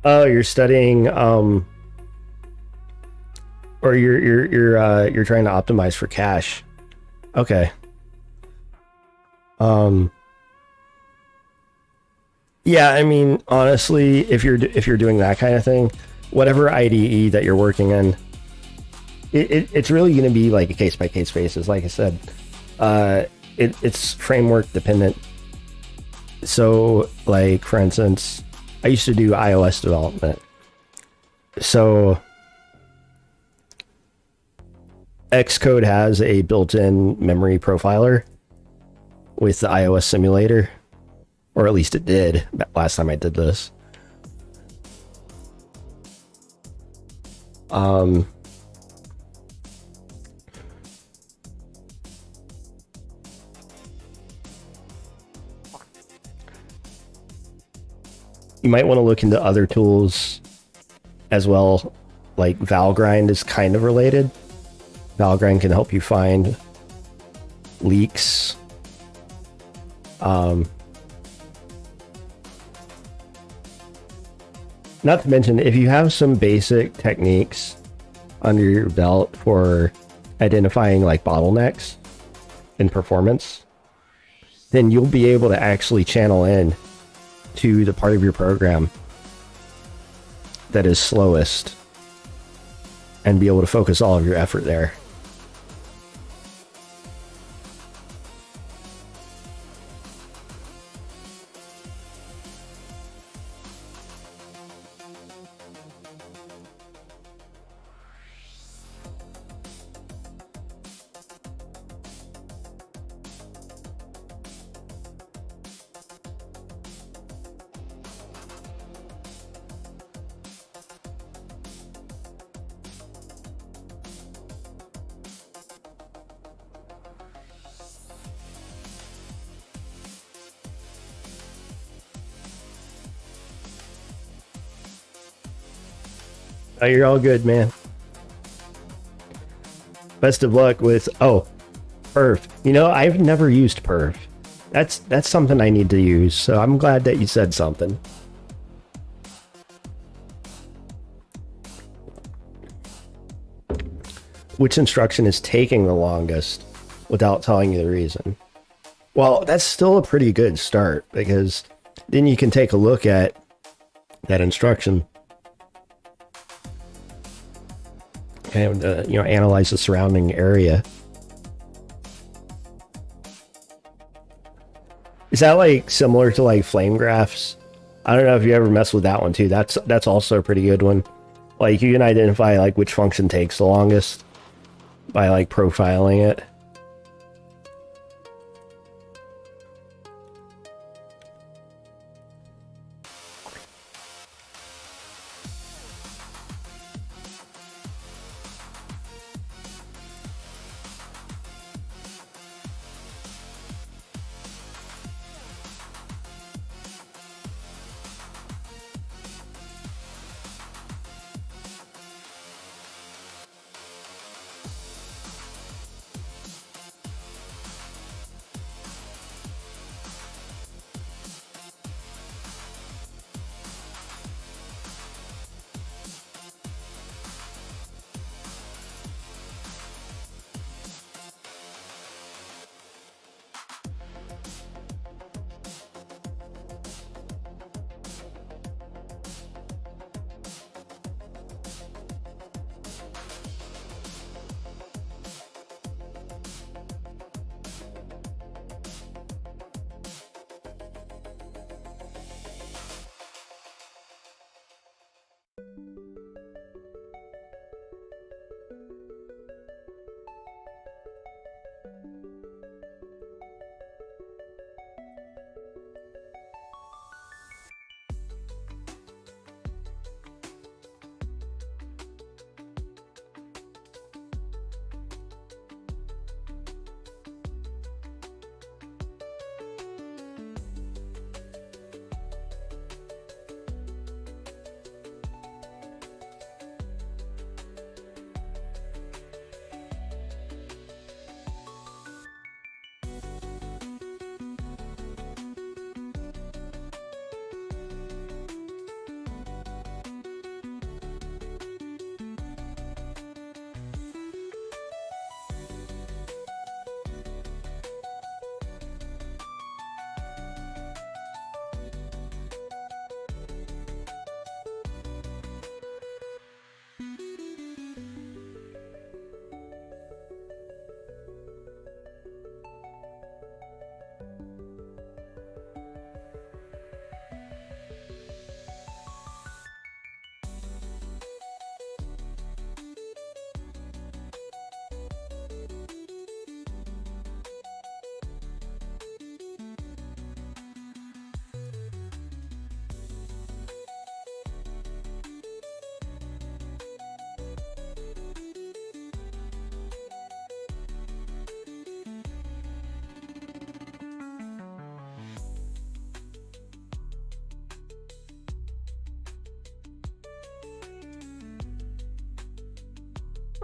Oh, you're studying, or you're trying to optimize for cache. Okay. Yeah, I mean, honestly, if you're doing that kind of thing, whatever IDE that you're working in, it's really going to be like a case by case basis. Like I said, it's framework dependent. So, like for instance, I used to do iOS development. So Xcode has a built-in memory profiler with the iOS simulator, or at least it did last time I did this. You might want to look into other tools as well, like Valgrind is kind of related. Valgrind can help you find leaks. Not to mention, if you have some basic techniques under your belt for identifying like bottlenecks in performance, then you'll be able to actually channel in to the part of your program that is slowest and be able to focus all of your effort there. Oh, you're all good, man. Best of luck with, oh, perf. You know, I've never used perf. That's something I need to use, so I'm glad that you said something. which instruction is taking the longest without telling you the reason. Well, that's still a pretty good start, because then you can take a look at that instruction and analyze the surrounding area. Is that like similar to like flame graphs? I don't know if you ever messed with that one too. That's also a pretty good one. Like you can identify like which function takes the longest by like profiling it.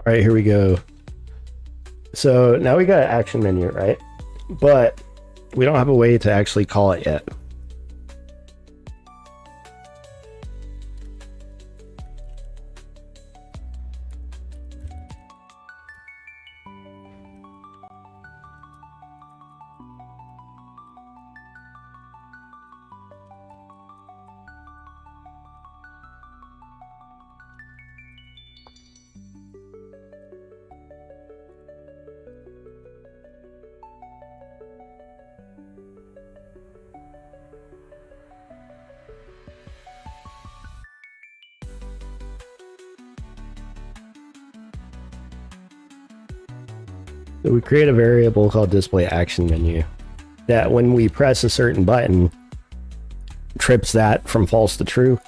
All right, here we go. So now we got an action menu, right? But we don't have a way to actually call it yet. So we create a variable called display action menu that when we press a certain button, trips that from false to true.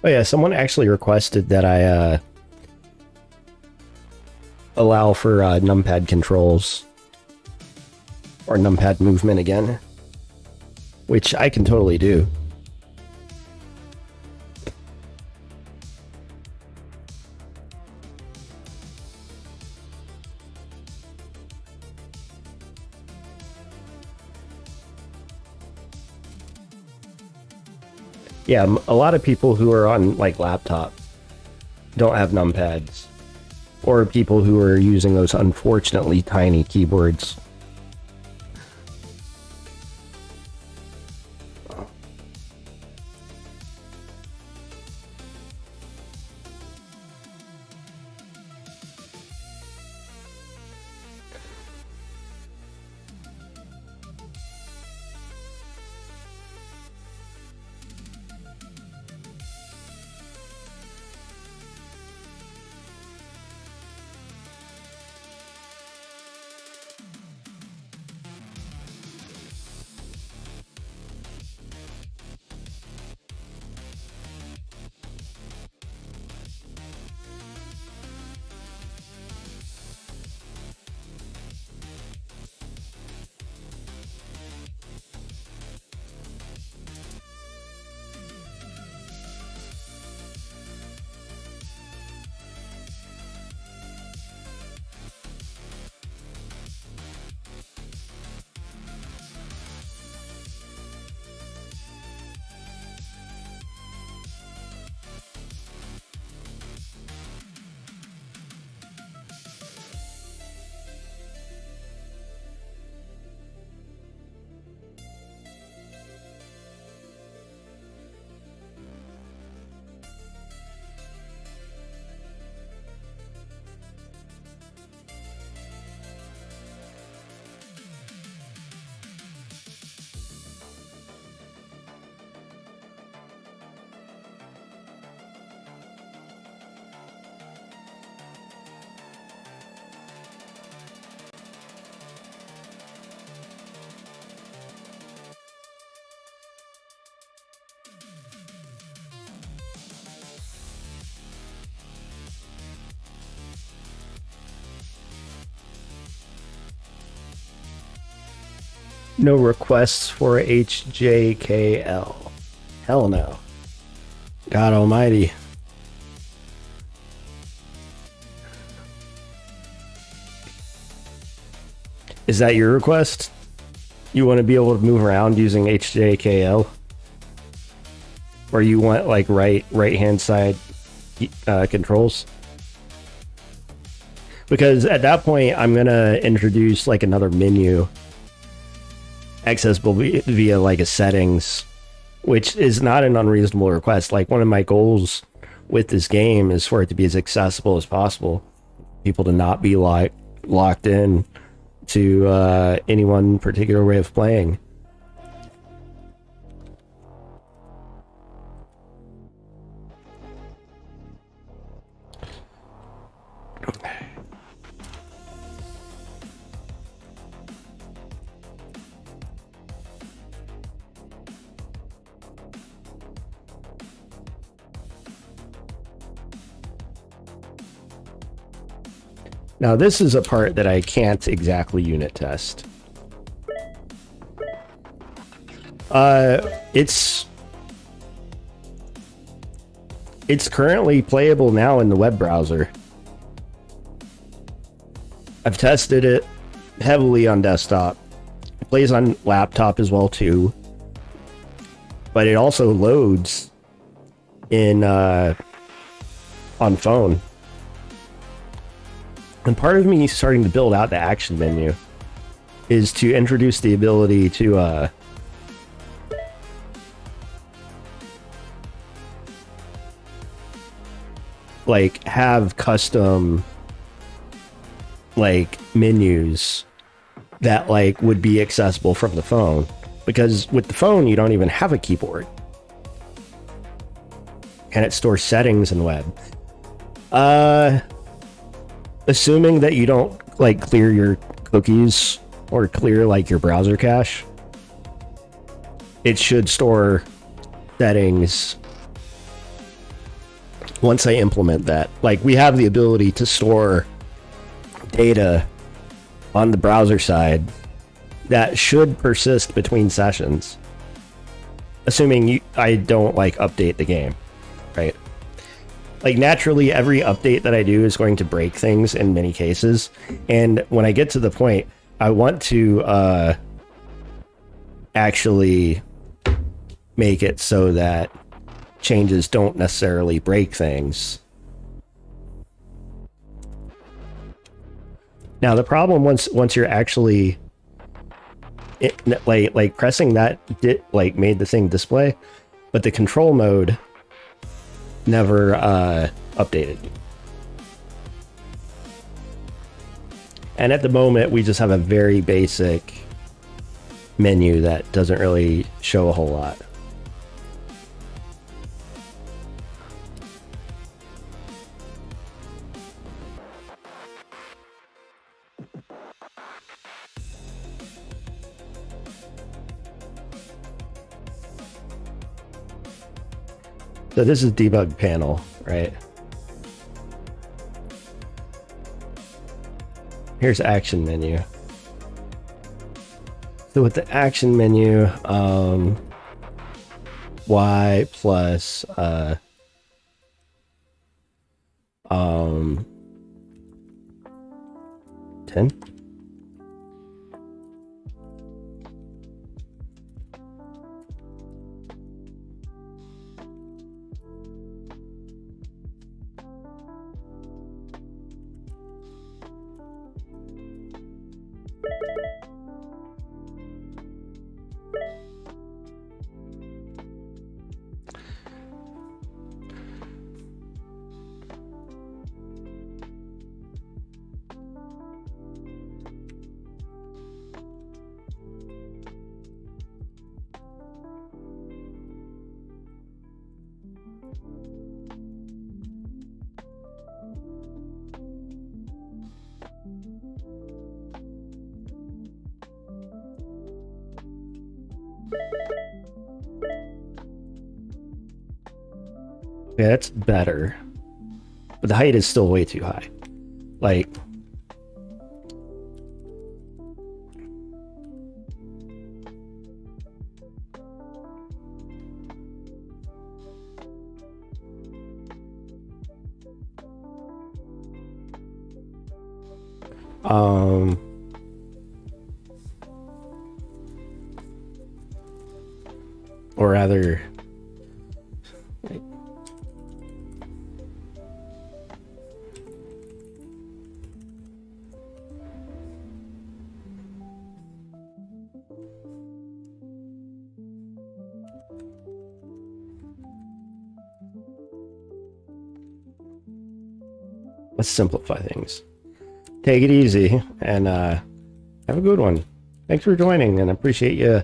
Oh yeah, someone actually requested that I allow for numpad controls or numpad movement again, which I can totally do. Yeah, a lot of people who are on like laptop don't have numpads, or people who are using those unfortunately tiny keyboards. No requests for HJKL. Hell no. God almighty. Is that your request? You want to be able to move around using HJKL? Or you want like right hand side controls? Because at that point I'm gonna introduce like another menu accessible via like a settings, which is not an unreasonable request. Like one of my goals with this game is for it to be as accessible as possible, people to not be locked in to any one particular way of playing. Now this is a part that I can't exactly unit test. It's currently playable now in the web browser. I've tested it heavily on desktop. It plays on laptop as well too. But it also loads in on phone. And part of me starting to build out the action menu is to introduce the ability to like have custom like menus that like would be accessible from the phone, because with the phone you don't even have a keyboard and it stores settings in web. Assuming that you don't like clear your cookies or clear like your browser cache, it should store settings once I implement that. Like, we have the ability to store data on the browser side that should persist between sessions, assuming I don't like update the game, right? Like, naturally, every update that I do is going to break things in many cases, and when I get to the point, I want to actually make it so that changes don't necessarily break things. Now, the problem once you're actually like pressing that like made the thing display, but the control mode never updated. And at the moment, we just have a very basic menu that doesn't really show a whole lot. So this is debug panel, right? Here's action menu. So with the action menu, Y plus 10. Yeah, that's better. But the height is still way too high. Like, or rather, like, let's simplify things. Take it easy and have a good one. Thanks for joining, and I appreciate you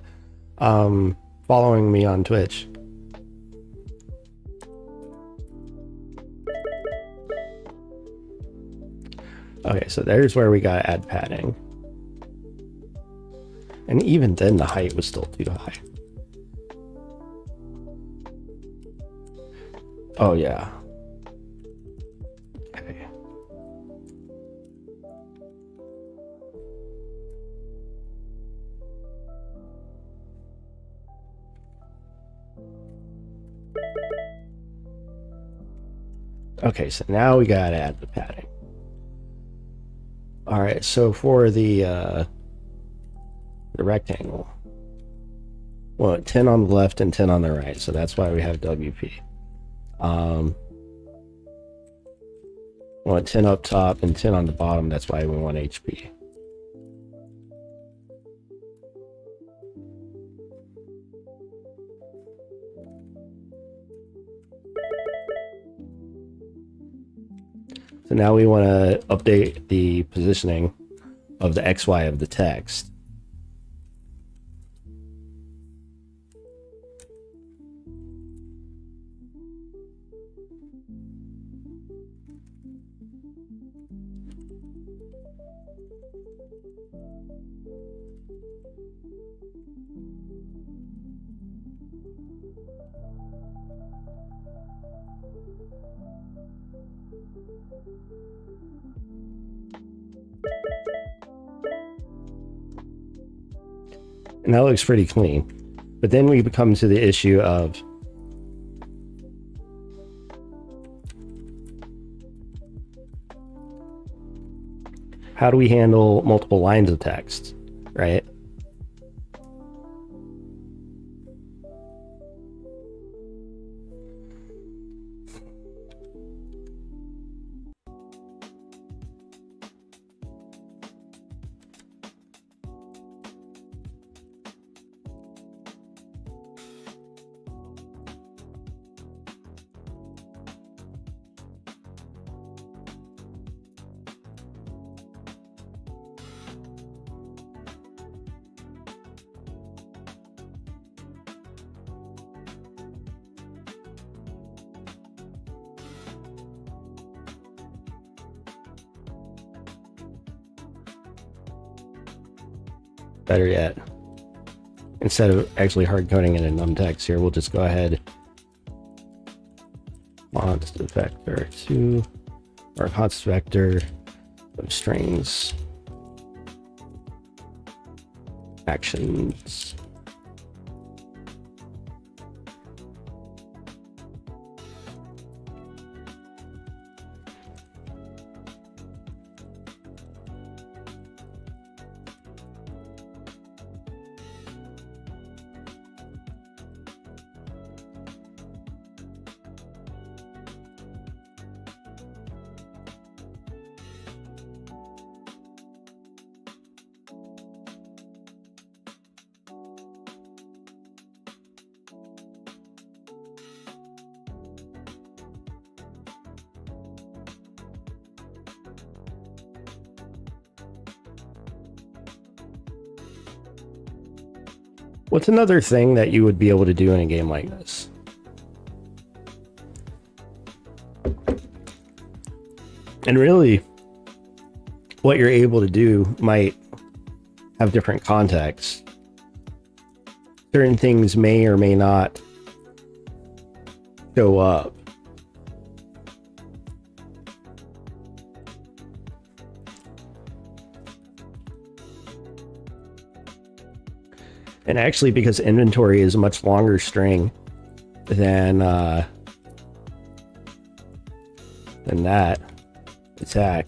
following me on Twitch. Okay, so there's where we gotta add padding. And even then, the height was still too high. Oh, yeah. Okay. Okay, so now we gotta add the padding. All right, so for the rectangle, well, 10 on the left and 10 on the right, so that's why we have WP. We want 10 up top and 10 on the bottom. That's why we want HP. So now we want to update the positioning of the XY of the text. And that looks pretty clean. But then we come to the issue of how do we handle multiple lines of text, right? Better yet, instead of actually hard coding it in numtext here, we'll just go ahead const vector 2 or const vector of strings actions. What's another thing that you would be able to do in a game like this? And really, what you're able to do might have different contexts. Certain things may or may not show up. And actually, because inventory is a much longer string than that attack,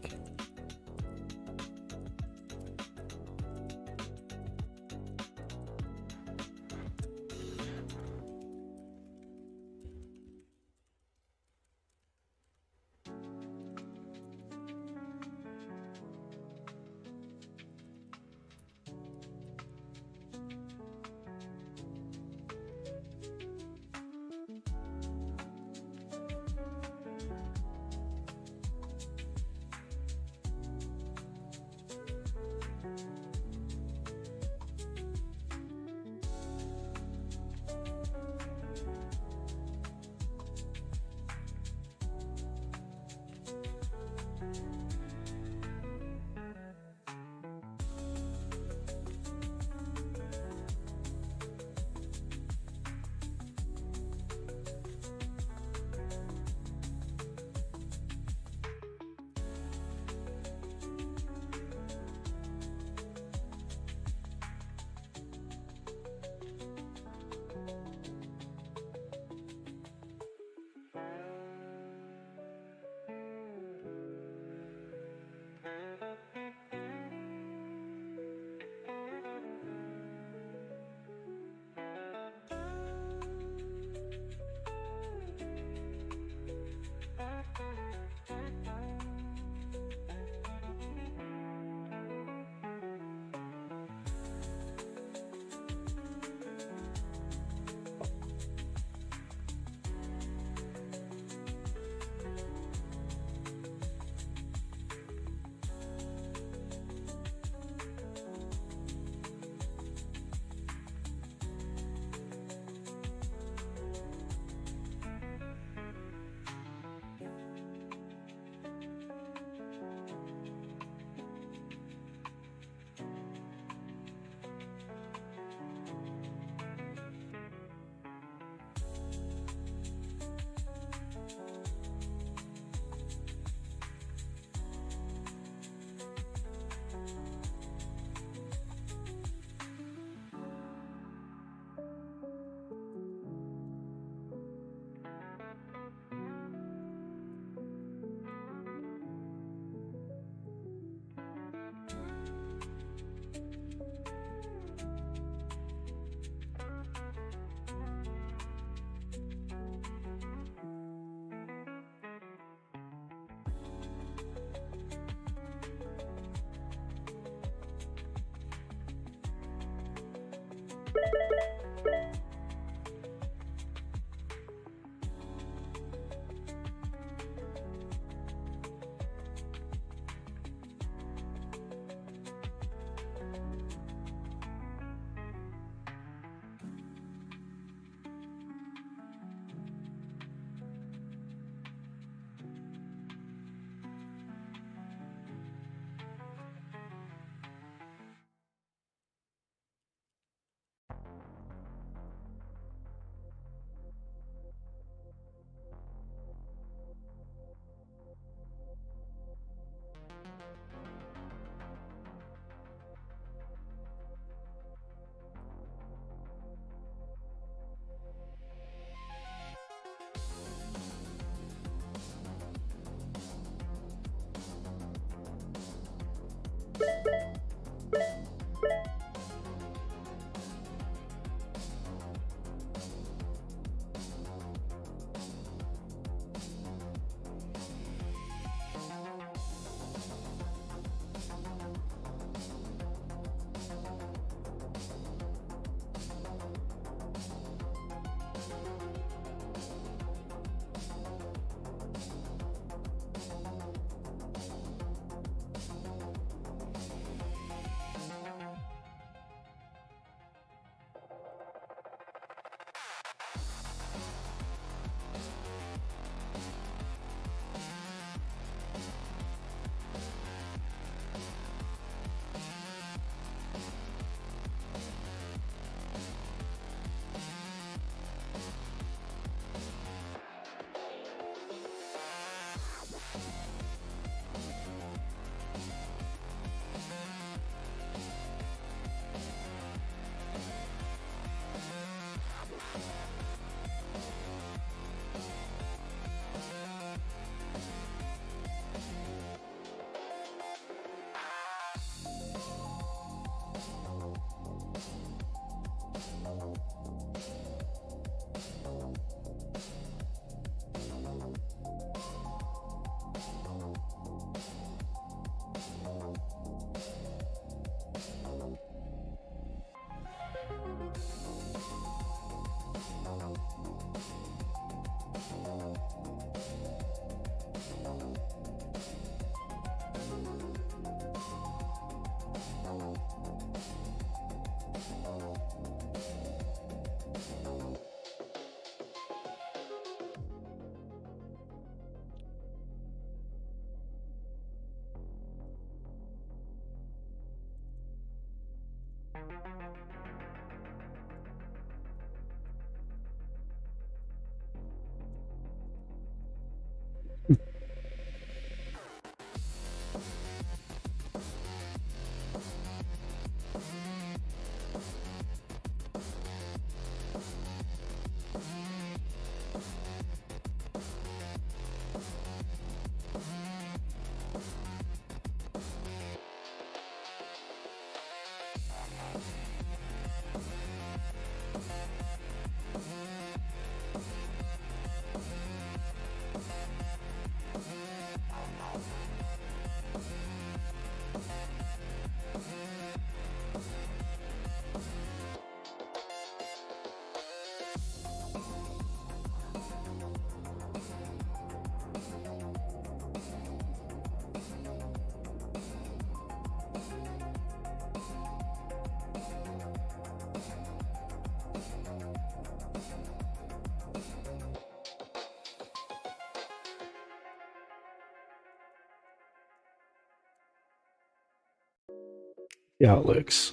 See how it looks.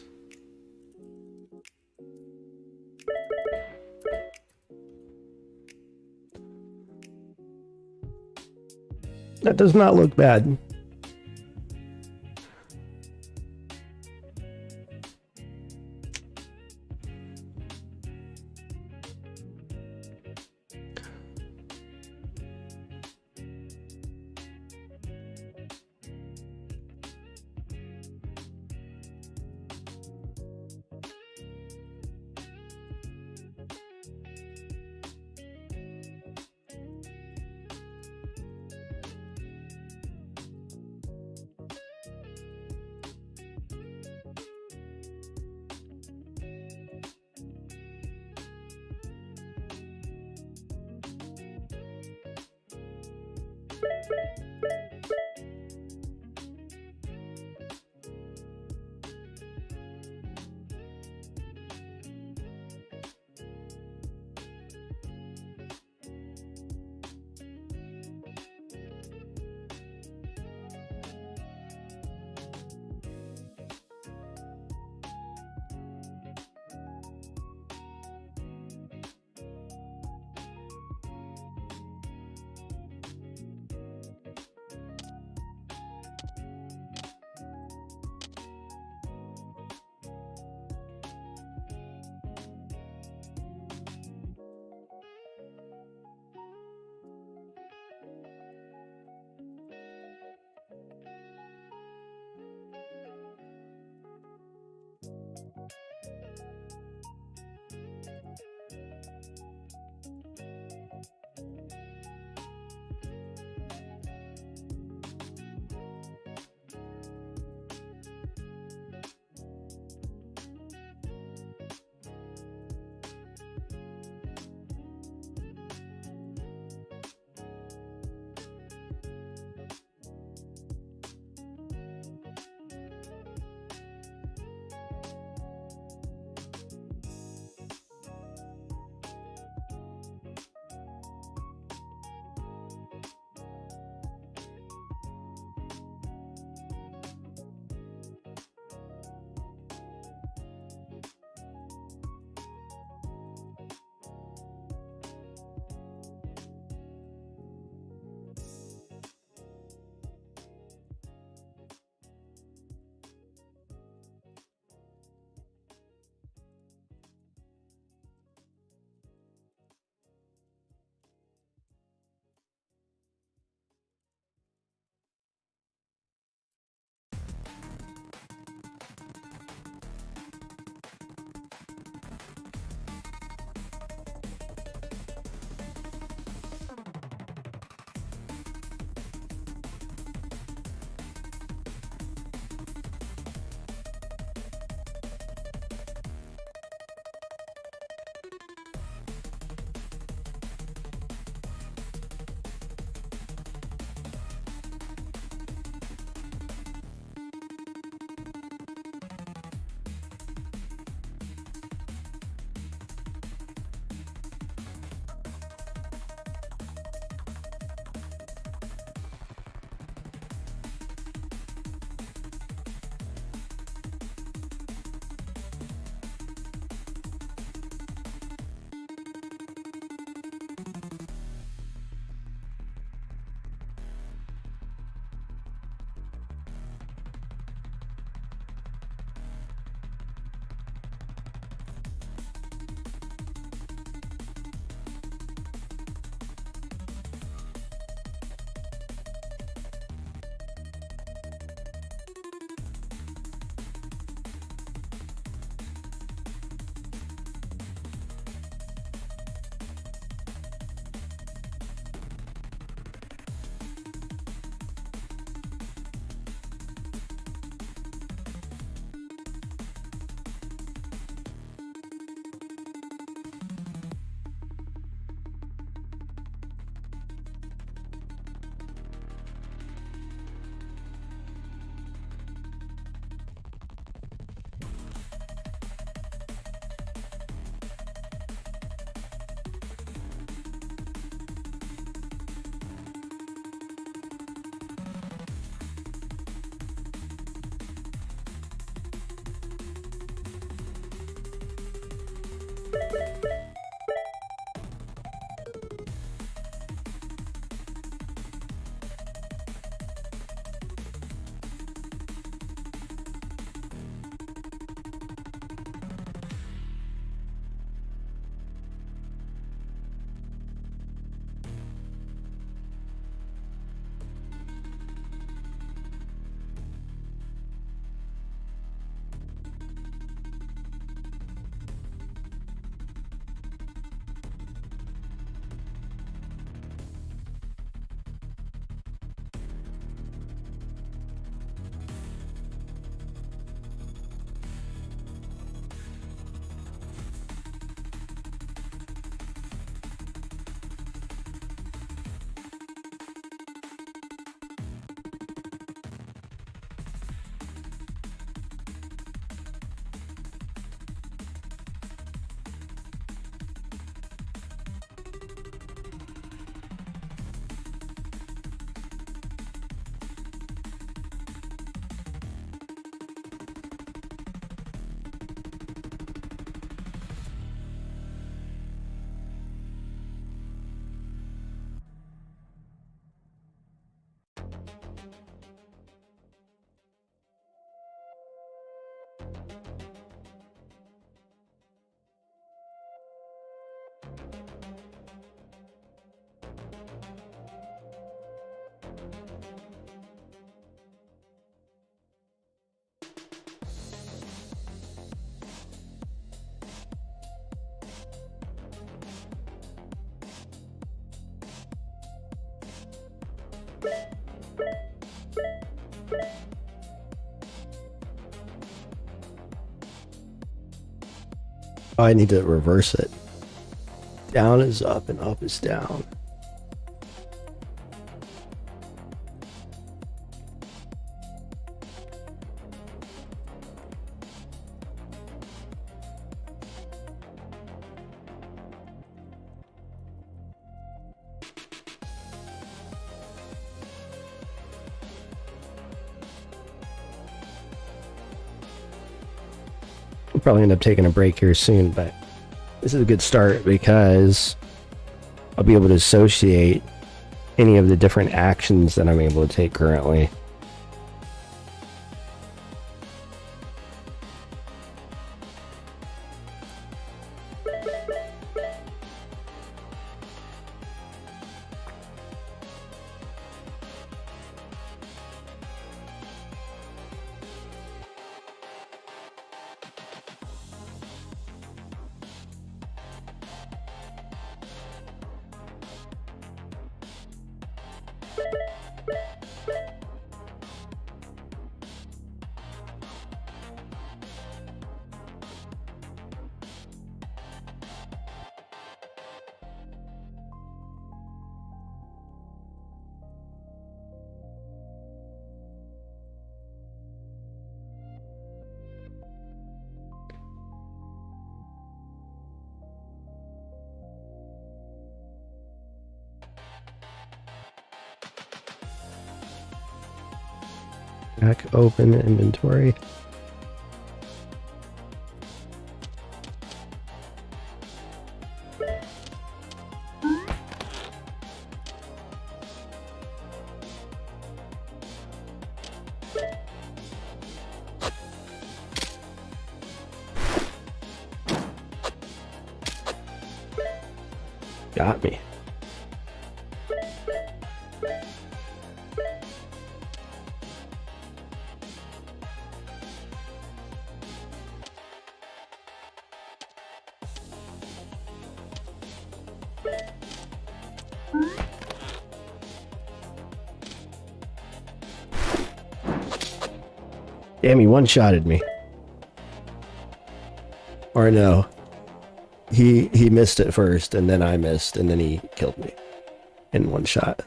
That does not look bad. Oh, I need to reverse it. Down is up and up is down. We'll probably end up taking a break here soon, but this is a good start because I'll be able to associate any of the different actions that I'm able to take currently. Back open inventory. Got me. Damn, he one-shotted me. Or no. He missed it first, and then I missed, and then he killed me in one shot.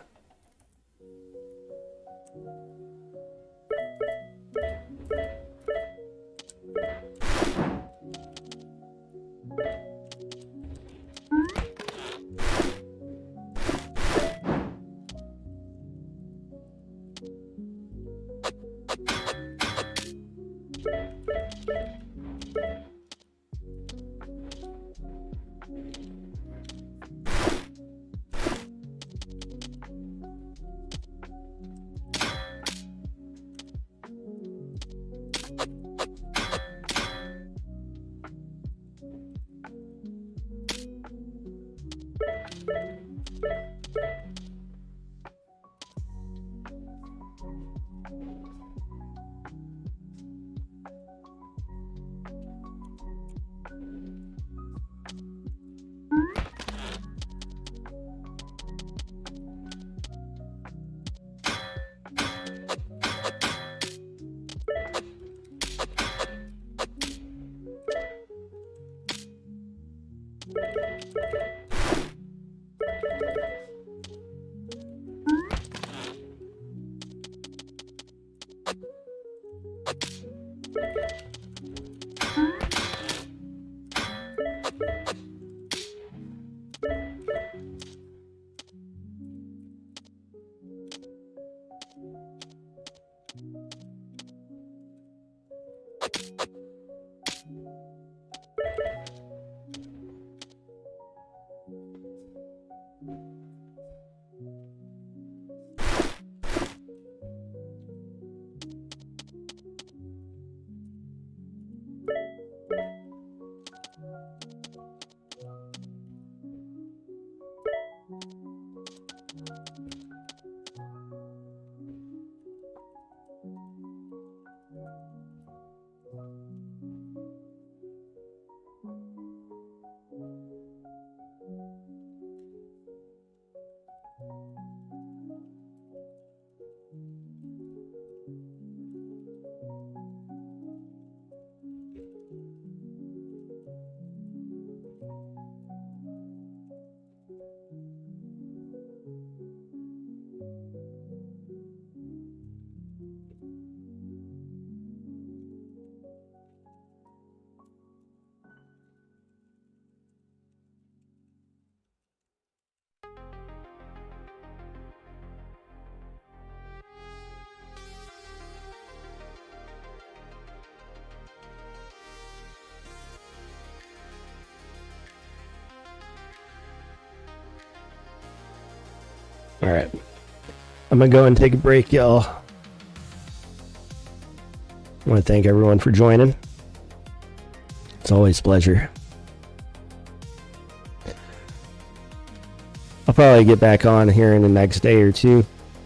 All right. I'm going to go and take a break, y'all. I want to thank everyone for joining. It's always a pleasure. I'll probably get back on here in the next day or two.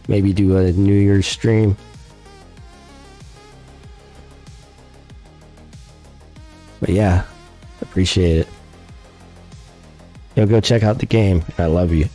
Maybe do a New Year's stream. But yeah, appreciate it. Yo, go check out the game. I love you.